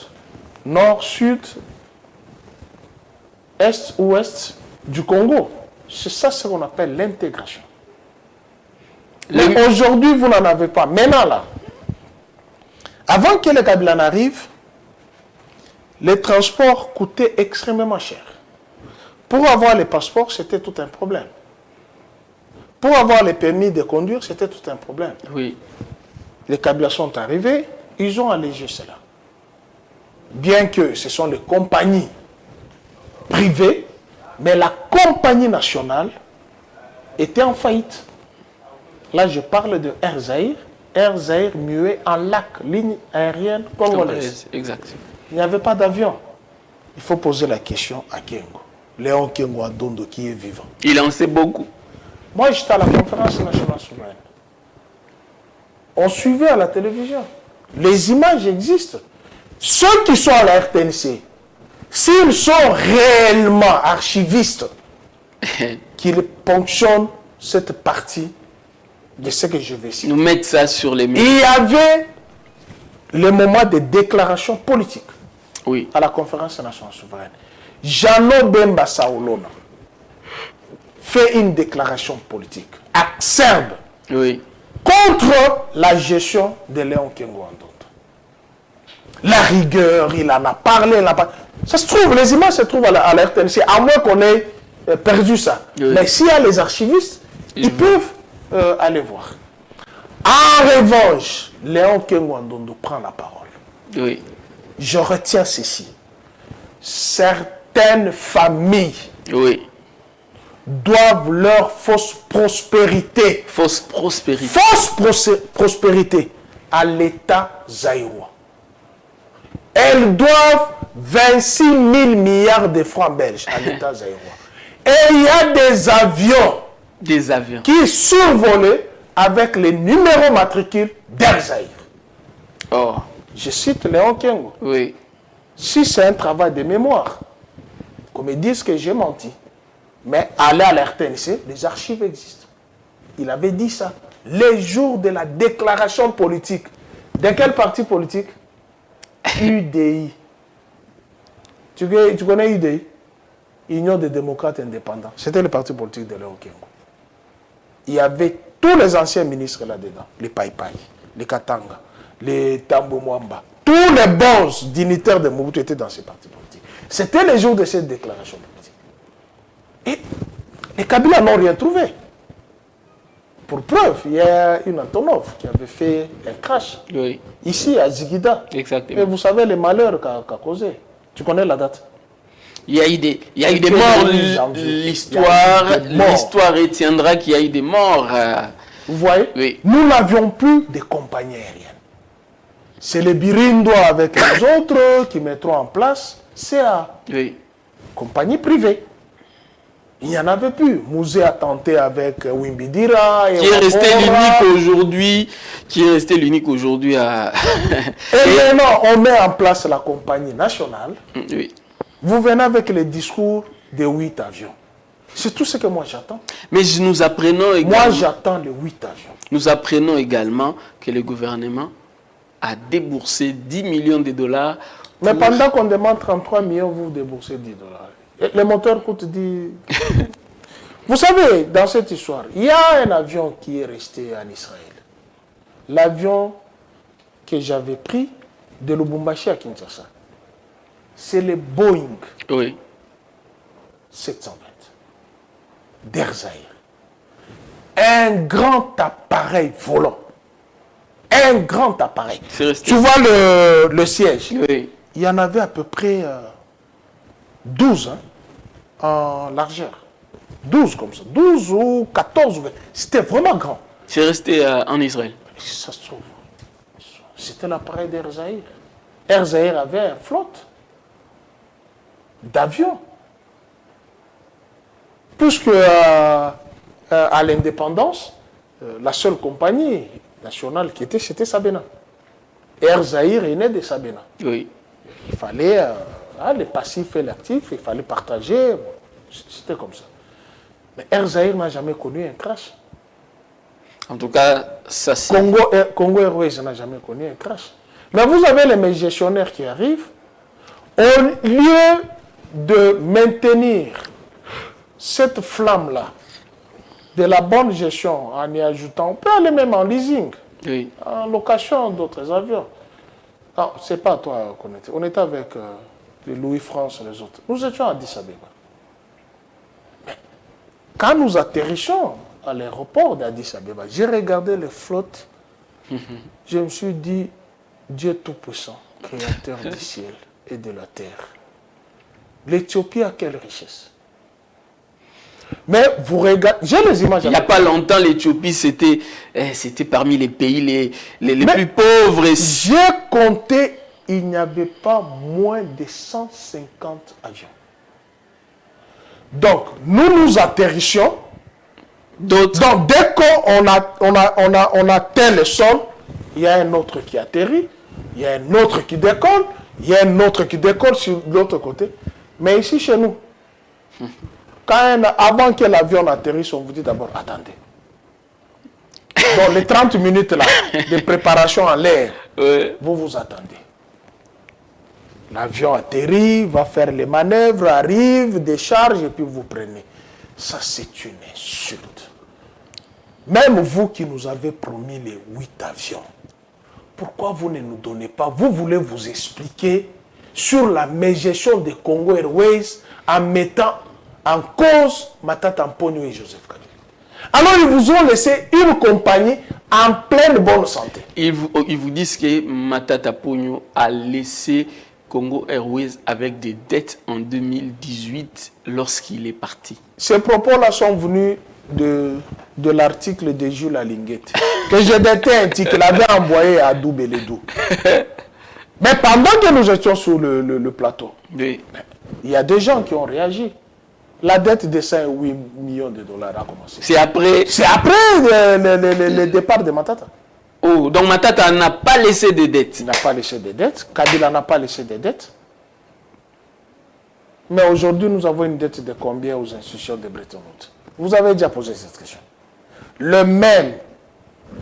Nord, sud, est, ouest du Congo. C'est ça ce qu'on appelle l'intégration. Mais aujourd'hui, vous n'en avez pas. Maintenant, là, avant que le Kabila n'arrive, les transports coûtaient extrêmement cher. Pour avoir les passeports, c'était tout un problème. Pour avoir les permis de conduire, c'était tout un problème. Oui. Les Kabila sont arrivés, ils ont allégé cela. Bien que ce sont les compagnies privées, mais la compagnie nationale était en faillite. Là, je parle de Air Zaïre. Air Zaïre muet en lac, ligne aérienne congolaise. Exact. Il n'y avait pas d'avion. Il faut poser la question à Kengo. Léon Kengo Adondo qui est vivant. Il en sait beaucoup. Moi, j'étais à la conférence nationale souveraine. On suivait à la télévision. Les images existent. Ceux qui sont à la RTNC, s'ils sont réellement archivistes, qu'ils ponctionnent cette partie de ce que je vais citer. Nous mettre ça sur les médias. Il y avait le moment de déclaration politique. Oui. À la conférence nationale souveraine. Jeannot Bemba Saolona fait une déclaration politique acerbe, oui, contre la gestion de Léon Kengo Adondo. La rigueur, il en a parlé, ça se trouve, les images se trouvent à la RTNC, à moins qu'on ait perdu ça. Oui. Mais s'il y a les archivistes, ils peuvent aller voir. En revanche, Léon Kengo Adondo prend la parole. Oui. Je retiens ceci. Certaines familles, oui, doivent leur fausse prospérité. Fausse prospérité. Fausse prospérité à l'État zaïrois. Elles doivent 26 000 milliards de francs belges à l'État zaïrois. Et il y a des avions qui survolaient avec les numéros matricules d'Air Zaïre. Oh. Je cite Léon Kengo. Oui. Si c'est un travail de mémoire, qu'on me dise que j'ai menti, mais allez à l'RTNC, les archives existent. Il avait dit ça. Les jours de la déclaration politique. De quel parti politique? UDI. Tu connais UDI? Union des démocrates indépendants. C'était le parti politique de Léon Kengo. Il y avait tous les anciens ministres là-dedans. Les Païpaï, les Katanga, les Tambo Mwamba. Tous les bons dignitaires de Mobutu étaient dans ces partis politiques. C'était les jours de cette déclaration politique. Et les Kabila n'ont rien trouvé. Pour preuve, il y a une Antonov qui avait fait un crash. Oui. Ici, à Ziguida. Exactement. Et vous savez les malheurs qu'a causé. Tu connais la date? Il y a eu des morts. L'histoire retiendra qu'il y a eu des morts. Vous voyez? Oui. Nous n'avions plus de compagnie aérienne. C'est les Birindo avec les autres qui mettront en place CA. Oui. Compagnie privée. Il n'y en avait plus. Mouzé a tenté avec Wimbidira. Qui est resté l'unique aujourd'hui à... Et maintenant, on met en place la compagnie nationale. Oui. Vous venez avec les discours de 8 avions. C'est tout ce que moi j'attends. Mais nous apprenons également... Moi j'attends les 8 avions. Nous apprenons également que le gouvernement a déboursé 10 millions de dollars. Mais pendant qu'on demande 33 millions, vous déboursez 10 dollars. Les moteurs coûtent 10... Vous savez, dans cette histoire, il y a un avion qui est resté en Israël. L'avion que j'avais pris de Lubumbashi à Kinshasa. C'est le Boeing 720 d'Air Zaïre. Un grand appareil volant. Un grand appareil. Tu vois le siège? Oui. Il y en avait à peu près 12 en largeur. 12 comme ça. 12 ou 14. C'était vraiment grand. C'est resté en Israël. Ça se trouve. C'était l'appareil d'Air Zaïre. Air Zaïre avait une flotte d'avions. Puisque à l'indépendance, la seule compagnie nationale qui était, c'était Sabena. Air Zaïre est né de Sabena. Oui. Il fallait, les passifs et l'actif, il fallait partager. C'était comme ça. Mais Air Zaïre n'a jamais connu un crash. En tout cas, ça c'est... Congo Airways n'a jamais connu un crash. Mais vous avez les gestionnaires qui arrivent. Au lieu de maintenir cette flamme-là, de la bonne gestion en y ajoutant, on peut aller même en leasing, en location d'autres avions. Non, ce n'est pas toi qu'on était. On était avec les Louis-France et les autres. Nous étions à Addis Abeba. Mais quand nous atterrissons à l'aéroport d'Addis Abeba, j'ai regardé les flottes. Je me suis dit, Dieu Tout-Puissant, Créateur du ciel et de la terre. L'Éthiopie a quelle richesse? Mais vous regardez, j'ai les images. Il n'y a pas longtemps, l'Éthiopie, c'était parmi les pays les plus pauvres. J'ai compté, il n'y avait pas moins de 150 avions. Donc, nous atterrissions. Donc, dès qu'on atteint le sol, il y a un autre qui atterrit, il y a un autre qui décolle, il y a un autre qui décolle sur l'autre côté. Mais ici, chez nous, avant que l'avion atterrisse, on vous dit d'abord, attendez. Donc, les 30 minutes là, de préparation en l'air, vous vous attendez. L'avion atterrit, va faire les manœuvres, arrive, décharge, et puis vous prenez. Ça, c'est une insulte. Même vous qui nous avez promis les 8 avions, pourquoi vous ne nous donnez pas? Vous voulez vous expliquer sur la mégestion de Congo Airways en mettant en cause Matata Mponyo et Joseph Kabila. Alors ils vous ont laissé une compagnie en pleine bonne santé. Ils vous disent que Matata Mponyo a laissé Congo Airways avec des dettes en 2018 lorsqu'il est parti. Ces propos-là sont venus de l'article de Jules Alinguette, que je déteste, qu'il avait envoyé à Doubeledou. Mais pendant que nous étions sur le plateau, Oui. il y a des gens qui ont réagi. La dette de 5-8 millions de dollars a commencé. C'est après... C'est après le départ de Matata. Oh, donc Matata n'a pas laissé de dettes. Il n'a pas laissé de dettes. Kabila n'a pas laissé de dettes. Mais aujourd'hui, nous avons une dette de combien aux institutions de Bretton Woods? Vous avez déjà posé cette question. Le même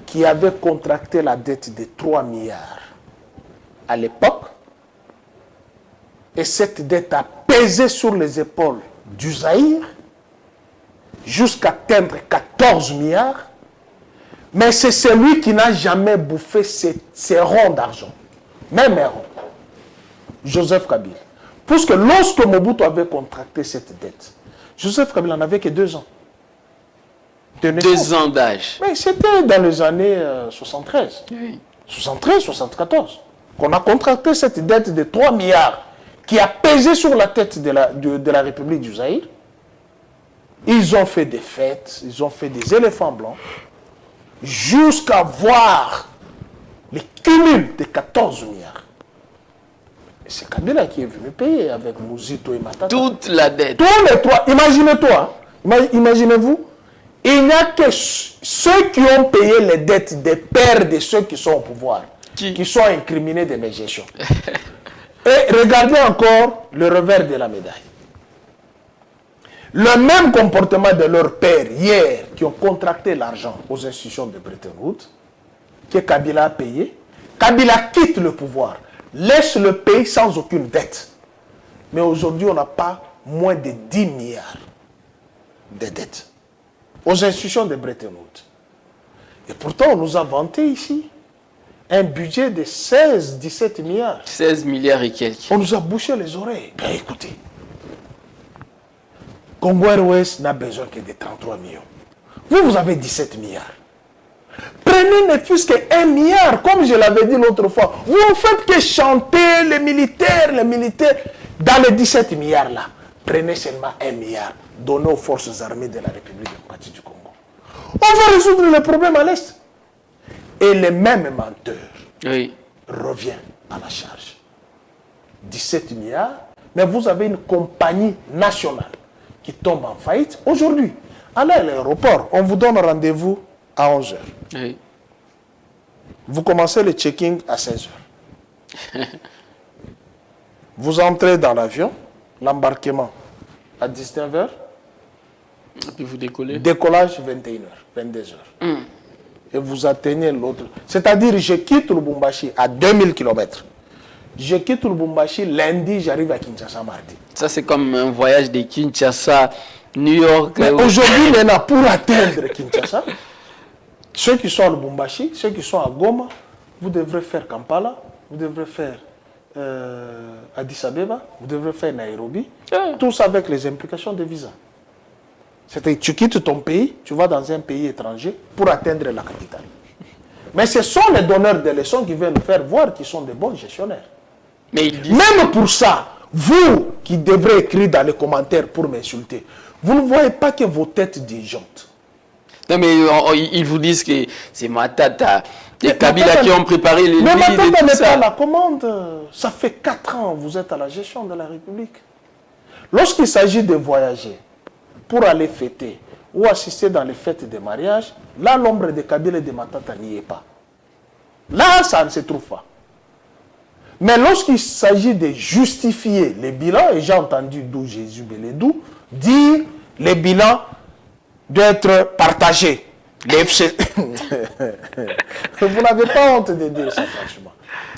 qui avait contracté la dette de 3 milliards à l'époque, et cette dette a pesé sur les épaules du Zaïre jusqu'à atteindre 14 milliards, mais c'est celui qui n'a jamais bouffé ces ronds d'argent, même un rond, Joseph Kabila. Puisque lorsque Mobutu avait contracté cette dette, Joseph Kabila n'avait que 2 ans. 2 ans d'âge. Mais c'était dans les années 73. Oui. 73, 74. Qu'on a contracté cette dette de 3 milliards qui a pesé sur la tête de la République du Zaïre. Ils ont fait des fêtes, ils ont fait des éléphants blancs, jusqu'à voir les cumuls de 14 milliards. Et c'est Kabila qui est venu payer avec Mouzito et Matata. Toute la dette. Tous les 3, imaginez-toi, imaginez-vous, il n'y a que ceux qui ont payé les dettes des pères de ceux qui sont au pouvoir, qui sont incriminés de mégestion. Et regardez encore le revers de la médaille. Le même comportement de leurs pères hier, qui ont contracté l'argent aux institutions de Bretton Woods, que Kabila a payé. Kabila quitte le pouvoir, laisse le pays sans aucune dette. Mais aujourd'hui, on n'a pas moins de 10 milliards de dettes aux institutions de Bretton Woods. Et pourtant, on nous a vanté ici un budget de 16-17 milliards. 16 milliards et quelques. On nous a bouché les oreilles. Ben écoutez, Congo Airways n'a besoin que de 33 millions. Vous avez 17 milliards. Prenez ne fût-ce que 1 milliard, comme je l'avais dit l'autre fois. Vous ne faites que chanter les militaires. Dans les 17 milliards là, prenez seulement 1 milliard. Donnez aux forces armées de la République démocratique du Congo. On va résoudre le problème à l'Est. Et le même menteur revient à la charge. 17 milliards, mais vous avez une compagnie nationale qui tombe en faillite aujourd'hui. Allez à l'aéroport, on vous donne rendez-vous à 11h. Oui. Vous commencez le checking à 16h. Vous entrez dans l'avion, l'embarquement à 19h. Et puis vous décollez. Décollage 21h, 22h. Et vous atteignez l'autre. C'est-à-dire, je quitte Lubumbashi à 2000 km. Je quitte Lubumbashi lundi, j'arrive à Kinshasa mardi. Ça, c'est comme un voyage de Kinshasa, New York. Mais aujourd'hui, maintenant, pour atteindre Kinshasa, ceux qui sont à Lubumbashi, ceux qui sont à Goma, vous devrez faire Kampala, vous devrez faire Addis Abeba, vous devrez faire Nairobi, tous avec les implications de visa. C'est-à-dire, tu quittes ton pays, tu vas dans un pays étranger pour atteindre la capitale. Mais ce sont les donneurs de leçons qui viennent nous faire voir qu'ils sont des bons gestionnaires. Mais même pour ça, vous qui devrez écrire dans les commentaires pour m'insulter, vous ne voyez pas que vos têtes disjonctent. Non, mais ils vous disent que c'est Matata et Kabila qui ont préparé les mais lignes et Matata tout n'est ça. pas à la commande. Ça fait 4 ans que vous êtes à la gestion de la République. Lorsqu'il s'agit de voyager pour aller fêter ou assister dans les fêtes de mariage, là, l'ombre de Kabila et de Matata n'y est pas. Là, ça ne se trouve pas. Mais lorsqu'il s'agit de justifier les bilans, et j'ai entendu d'où Jésus Beledou dire les bilans doivent être partagés. Vous n'avez pas honte de dire ça, franchement.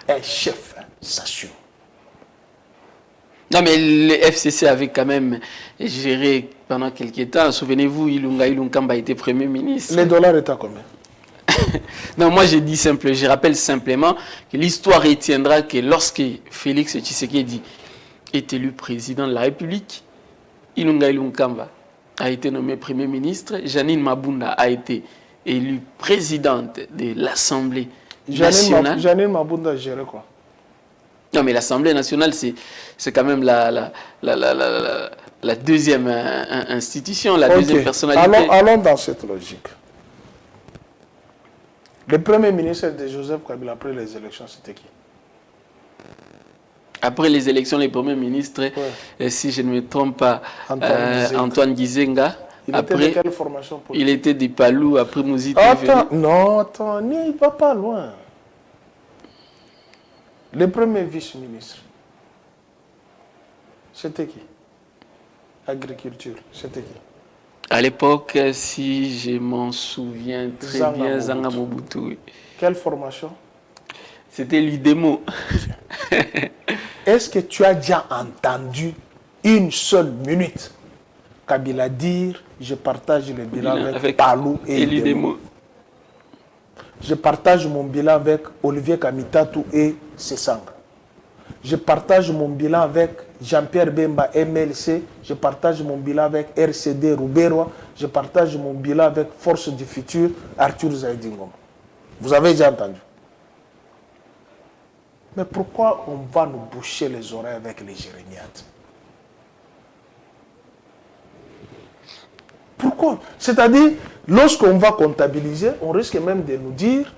Un chef s'assure. Non, mais le FCC avait quand même géré pendant quelques temps. Souvenez-vous, Ilunga Ilunkamba était Premier ministre. Les dollars étaient à combien? Non, moi je rappelle simplement que l'histoire retiendra que lorsque Félix Tshisekedi est élu président de la République, Ilunga Ilunkamba a été nommé Premier ministre, Janine Mabunda a été élue présidente de l'Assemblée nationale. Janine Mabunda gérait quoi? Non, mais l'Assemblée nationale, c'est quand même la deuxième institution, la deuxième personnalité. Allons dans cette logique. Le premier ministre de Joseph Kabila après les élections, c'était qui? Après les élections, les premiers ministres, si je ne me trompe pas, Antoine Gizenga. Il était de quelle formation politique? Il était du Palou, après Mouzid. Attends, n'y va pas loin. Le premier vice-ministre, c'était qui? Agriculture, c'était qui? À l'époque, si je m'en souviens très bien, Zanga Mobutu. Oui. Quelle formation? C'était l'UDEMO. Est-ce que tu as déjà entendu une seule minute Kabila dire « Je partage le bilan avec Palou et l'UDEMO. Je partage mon bilan avec Olivier Kamitatou et Sesang. Je partage mon bilan avec Jean-Pierre Bemba, MLC. Je partage mon bilan avec RCD Rouberwa. Je partage mon bilan avec Force du Futur, Arthur Zaïdingom. » Vous avez déjà entendu. Mais pourquoi on va nous boucher les oreilles avec les jérémiades? Pourquoi? C'est-à-dire, lorsqu'on va comptabiliser, on risque même de nous dire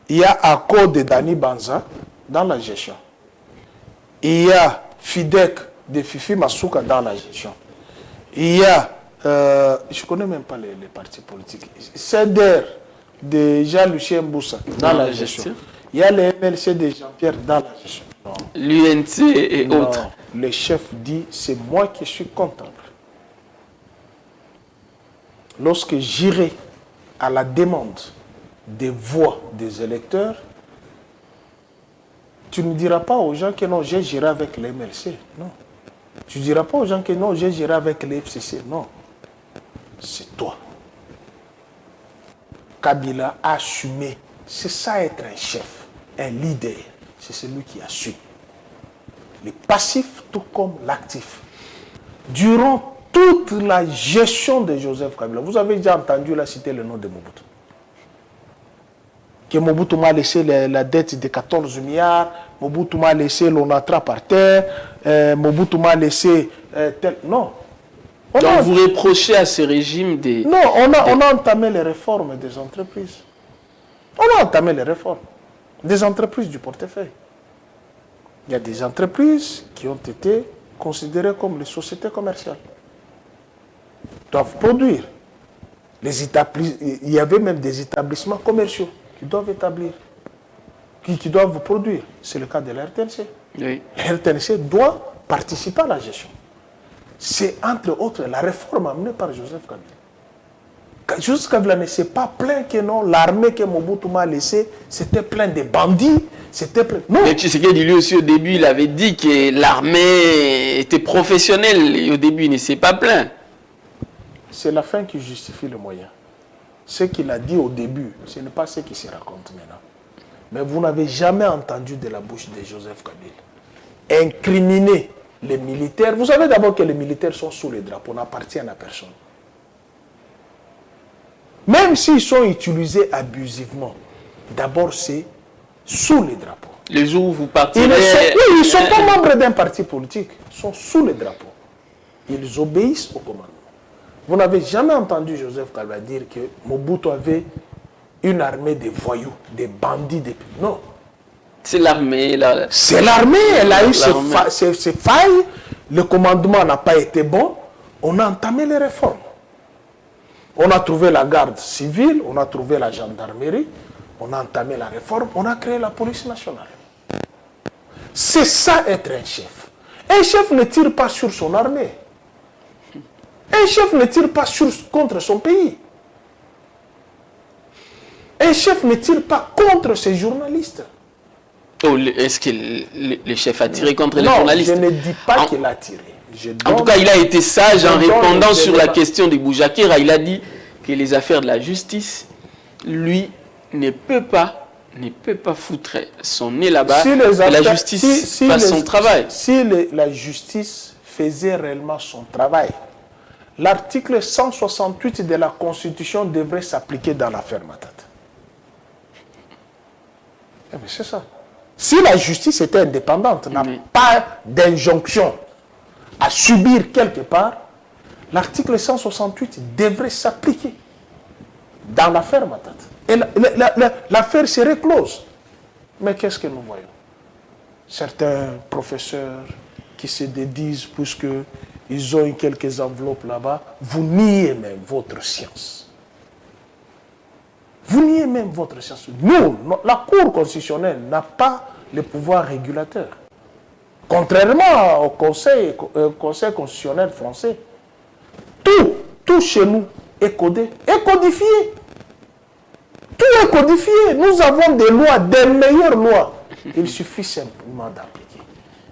il y a accord de Dani Banza dans la gestion. Il y a Fidek de Fifi Masuka dans la gestion. Il y a, je ne connais même pas les partis politiques, CEDER de Jean-Lucien Mboussa dans la gestion. Il y a les MLC de Jean-Pierre dans la gestion. L'UNC et autres. Le chef dit, c'est moi qui suis comptable. Lorsque j'irai à la demande des voix des électeurs, tu ne diras pas aux gens que non, j'ai géré avec les MLC. Non. Tu ne diras pas aux gens que non, j'ai géré avec les FCC. Non. C'est toi. Kabila a assumé. C'est ça être un chef, un leader. C'est celui qui assume. Le passif tout comme l'actif. Durant toute la gestion de Joseph Kabila, vous avez déjà entendu la citer le nom de Mobutu. Que Mobutu m'a laissé la dette de 14 milliards, Mobutu m'a laissé l'ONATRA par terre, Mobutu m'a laissé tel... Non. Donc vous reprochez à ce régime des... Non, on a entamé les réformes des entreprises. On a entamé les réformes des entreprises du portefeuille. Il y a des entreprises qui ont été considérées comme les sociétés commerciales. Doivent produire. Il y avait même des établissements commerciaux qui doivent établir, qui doivent produire. C'est le cas de la RTNC. Oui. La RTNC doit participer à la gestion. C'est entre autres la réforme amenée par Joseph Kabila. Joseph Kabila ne s'est pas plaint que non, l'armée que Mobutu m'a laissée, c'était plein de bandits, c'était plein... Non. Mais tu sais qu'il lui aussi au début, il avait dit que l'armée était professionnelle et au début il ne s'est pas plaint. C'est la fin qui justifie le moyen. Ce qu'il a dit au début, ce n'est pas ce qui se raconte maintenant. Mais vous n'avez jamais entendu de la bouche de Joseph Kabila incriminer les militaires. Vous savez d'abord que les militaires sont sous les drapeaux, n'appartiennent à personne. Même s'ils sont utilisés abusivement, d'abord c'est sous les drapeaux. Le jour où vous partez... Ils ne sont pas membres d'un parti politique, ils sont sous les drapeaux. Ils obéissent au commandement. Vous n'avez jamais entendu Joseph Kabila dire que Mobutu avait une armée de voyous, des bandits, non. C'est l'armée. C'est l'armée, elle a eu ses failles, le commandement n'a pas été bon, on a entamé les réformes. On a trouvé la garde civile, on a trouvé la gendarmerie, on a entamé la réforme, on a créé la police nationale. C'est ça être un chef. Un chef ne tire pas sur son armée. Un chef ne tire pas contre son pays. Un chef ne tire pas contre ses journalistes. Oh, est-ce que le chef a tiré contre les journalistes? Non, je ne dis pas qu'il a tiré. En tout cas, il a été sage en répondant sur la question de Boujakera. Il a dit que les affaires de la justice, lui, ne peut pas foutre son nez là-bas. Si la justice fasse son travail. Si la justice faisait réellement son travail, l'article 168 de la Constitution devrait s'appliquer dans l'affaire Matata. C'est ça. Si la justice était indépendante, n'a pas d'injonction à subir quelque part, l'article 168 devrait s'appliquer dans l'affaire Matata. Et l'affaire serait close. Mais qu'est-ce que nous voyons? Certains professeurs qui se dédisent, puisqu'ils ont eu quelques enveloppes là-bas, vous niez même votre science. Vous niez même votre science. Nous, la Cour constitutionnelle n'a pas le pouvoir régulateur. Contrairement au Conseil constitutionnel français, tout chez nous est codé, est codifié. Tout est codifié. Nous avons des lois, des meilleures lois. Il suffit simplement d'appliquer.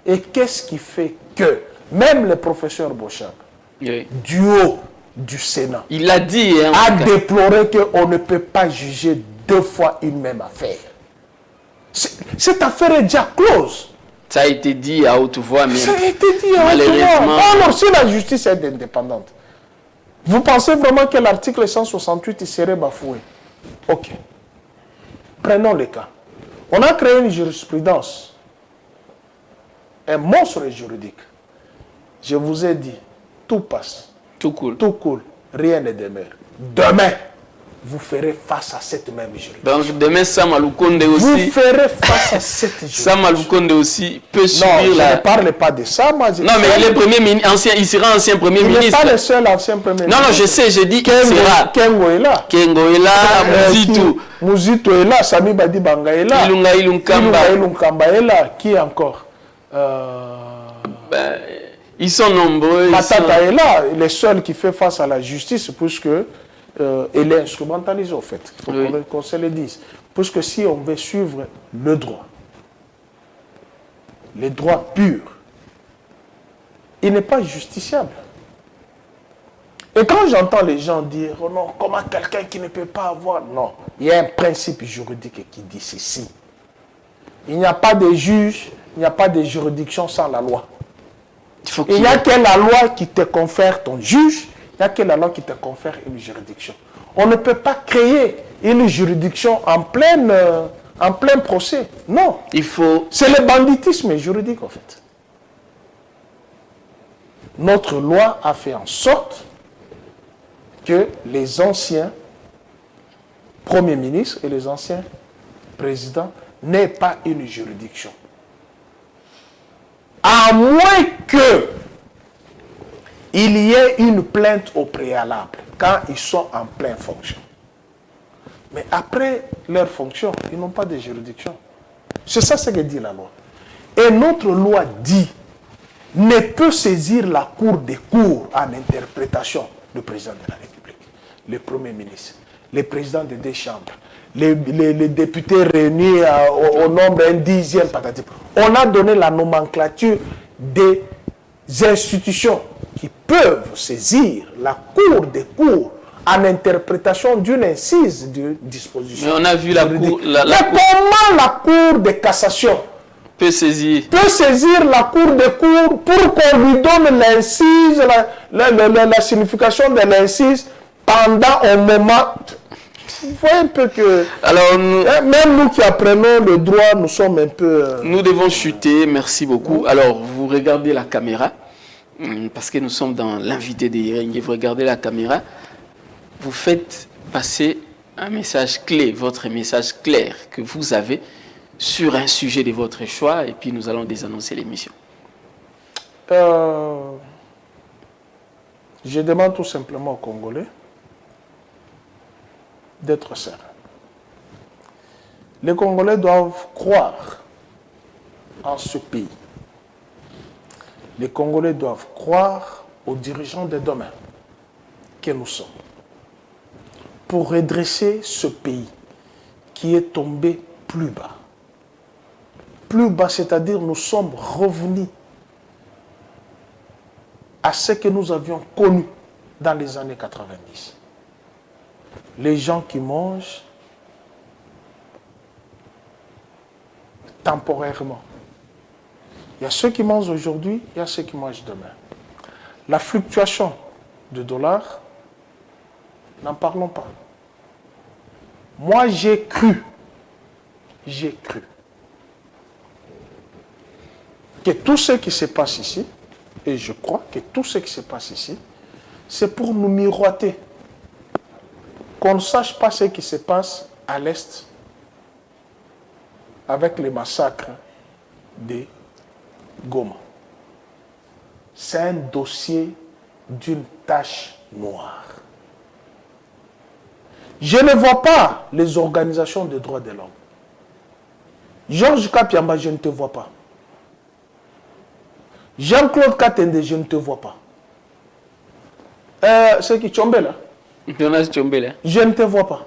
Et qu'est-ce qui fait que même le professeur Bochab, du haut du Sénat, il a dit, a déploré qu'on ne peut pas juger deux fois une même affaire. Cette affaire est déjà close. Ça a été dit à haute voix, mais ça a été dit à haute voix. Alors, si la justice est indépendante, vous pensez vraiment que l'article 168 serait bafoué? Ok. Prenons le cas. On a créé une jurisprudence, un monstre juridique. Je vous ai dit, tout passe. Tout cool. Tout cool. Rien ne demeure. Demain, vous ferez face à cette même juridiction. Donc demain, Sam Alukonde aussi. Vous ferez face à cette juridiction. Sam Alukonde aussi peut subir non, je ne parle pas de ça. Moi, non, mais il est premier ministre, il sera ancien premier ministre. Il n'est pas le seul ancien premier ministre. Non, non, je sais, j'ai dit qu'il sera. Kengo est là. Kengo est là, Muzitu. Muzitu est là, Sami Badi Banga est là. Ilunkamba est là. Qui encore ils sont nombreux. Matata est là, le seul qui fait face à la justice, puisque elle est instrumentalisée, en fait. Il faut qu'on se le dise. Puisque si on veut suivre le droit pur, il n'est pas justiciable. Et quand j'entends les gens dire, oh non, comment quelqu'un qui ne peut pas avoir... Non, il y a un principe juridique qui dit ceci. Il n'y a pas de juge, il n'y a pas de juridiction sans la loi. Il n'y a que la loi qui te confère ton juge, il n'y a que la loi qui te confère une juridiction. On ne peut pas créer une juridiction en plein procès. Non. C'est le banditisme juridique, en fait. Notre loi a fait en sorte que les anciens premiers ministres et les anciens présidents n'aient pas une juridiction. À moins que il y ait une plainte au préalable quand ils sont en pleine fonction. Mais après leur fonction, ils n'ont pas de juridiction. C'est ça ce que dit la loi. Et notre loi dit ne peut saisir la Cour des cours en interprétation le président de la République, le Premier ministre, le président des deux chambres, les députés réunis au nombre d'un dixième patati. On a donné la nomenclature des institutions qui peuvent saisir la Cour des cours en interprétation d'une incise de disposition. Mais on a vu la Cour... comment la Cour de cassation peut saisir la Cour des cours pour qu'on lui donne l'incise, la signification de l'incise pendant un moment... Vous voyez un peu que... Alors, même nous qui apprenons le droit, nous sommes un peu... Nous devons chuter, merci beaucoup. Alors, vous regardez la caméra, parce que nous sommes dans l'invité de Yirengue, vous regardez la caméra, vous faites passer un message clé, votre message clair que vous avez sur un sujet de votre choix, et puis nous allons désannoncer l'émission. Je demande tout simplement aux Congolais d'être sereins. Les Congolais doivent croire en ce pays. Les Congolais doivent croire aux dirigeants de demain que nous sommes pour redresser ce pays qui est tombé plus bas. Plus bas, c'est-à-dire nous sommes revenus à ce que nous avions connu dans les années 90. Les gens qui mangent temporairement. Il y a ceux qui mangent aujourd'hui, il y a ceux qui mangent demain. La fluctuation du dollar, n'en parlons pas. Moi, j'ai cru que tout ce qui se passe ici, et je crois que tout ce qui se passe ici, c'est pour nous miroiter. Qu'on ne sache pas ce qui se passe à l'Est avec les massacres de Goma. C'est un dossier d'une tache noire. Je ne vois pas les organisations des droits de l'homme. Georges Kapiamba, je ne te vois pas. Jean-Claude Katende, je ne te vois pas. C'est qui, Tchombe là? Jonas Tchombe là. Je ne te vois pas.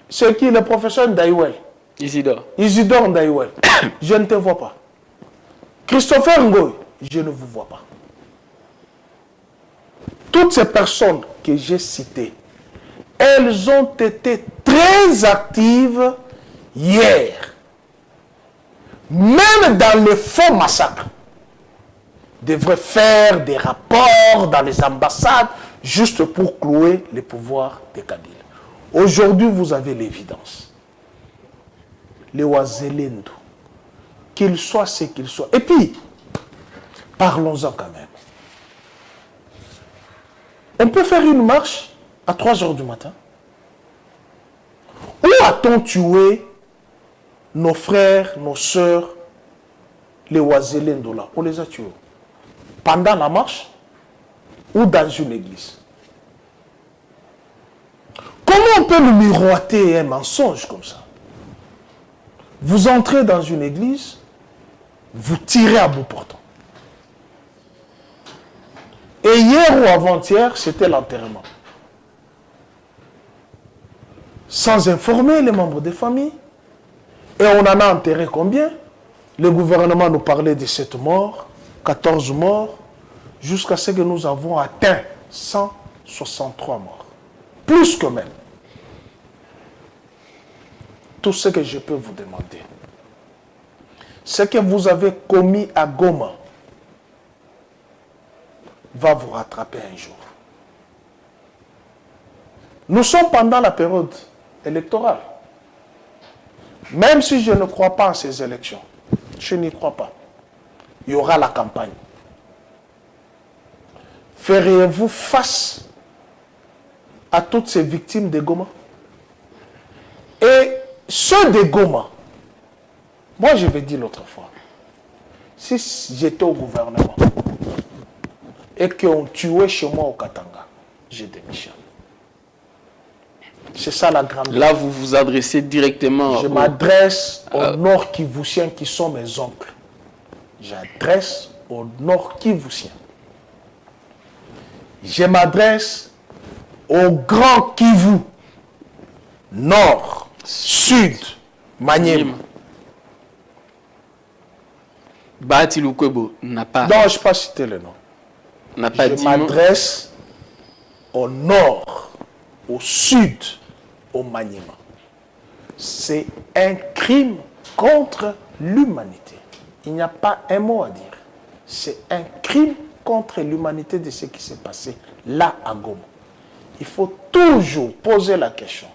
C'est qui, le professeur Ndaïwel? Isidore Ndaïwel. Je ne te vois pas. Christopher Ngoy, je ne vous vois pas. Toutes ces personnes que j'ai citées, elles ont été très actives hier. Même dans les faux massacres. Devraient faire des rapports dans les ambassades juste pour clouer les pouvoirs de Kabila. Aujourd'hui, vous avez l'évidence. Les Wazelendo, qu'ils soient ce qu'ils soient. Et puis, parlons-en quand même. On peut faire une marche à 3 heures du matin. Où a-t-on tué nos frères, nos sœurs, les Wazelendo là? On les a tués. Pendant la marche ou dans une église. Comment on peut nous miroiter un mensonge comme ça? Vous entrez dans une église, vous tirez à bout portant. Et hier ou avant-hier, c'était l'enterrement. Sans informer les membres des familles. Et on en a enterré combien? Le gouvernement nous parlait de 7 morts, 14 morts, jusqu'à ce que nous avons atteint 163 morts. Plus que même. Tout ce que je peux vous demander, ce que vous avez commis à Goma va vous rattraper un jour. Nous sommes pendant la période électorale. Même si je ne crois pas en ces élections, je n'y crois pas. Il y aura la campagne. Feriez-vous face à toutes ces victimes de Goma? Et ceux de Goma, moi je vais dire l'autre fois, si j'étais au gouvernement et qu'on tuait chez moi au Katanga, je démissionne. C'est ça la grande... Là, vous vous adressez directement... Je m'adresse aux Nord-Kivusiens qui sont mes oncles. J'adresse aux Nord-Kivusiens. Je m'adresse au Grand Kivu, Nord, Sud, Maniema. Bahati Lukwebo n'a pas... Non, je ne vais pas citer le nom. Je m'adresse au Nord, au Sud, au Maniema. C'est un crime contre l'humanité. Il n'y a pas un mot à dire. C'est un crime contre l'humanité de ce qui s'est passé là à Goma. Il faut toujours poser la question.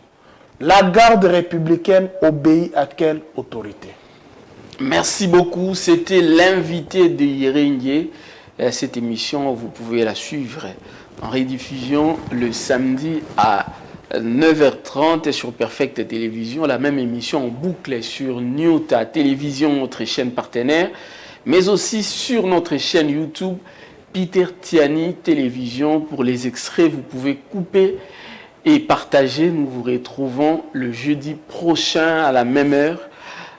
La garde républicaine obéit à quelle autorité? Merci beaucoup. C'était l'invité de Yiringue. Cette émission, vous pouvez la suivre en rediffusion le samedi à 9h30 sur Perfect Télévision. La même émission en boucle sur Nyota Télévision, notre chaîne partenaire, mais aussi sur notre chaîne YouTube Peter Tiani Télévision. Pour les extraits, vous pouvez couper et partager. Nous vous retrouvons le jeudi prochain à la même heure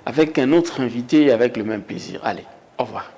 avec un autre invité et avec le même plaisir. Allez, au revoir.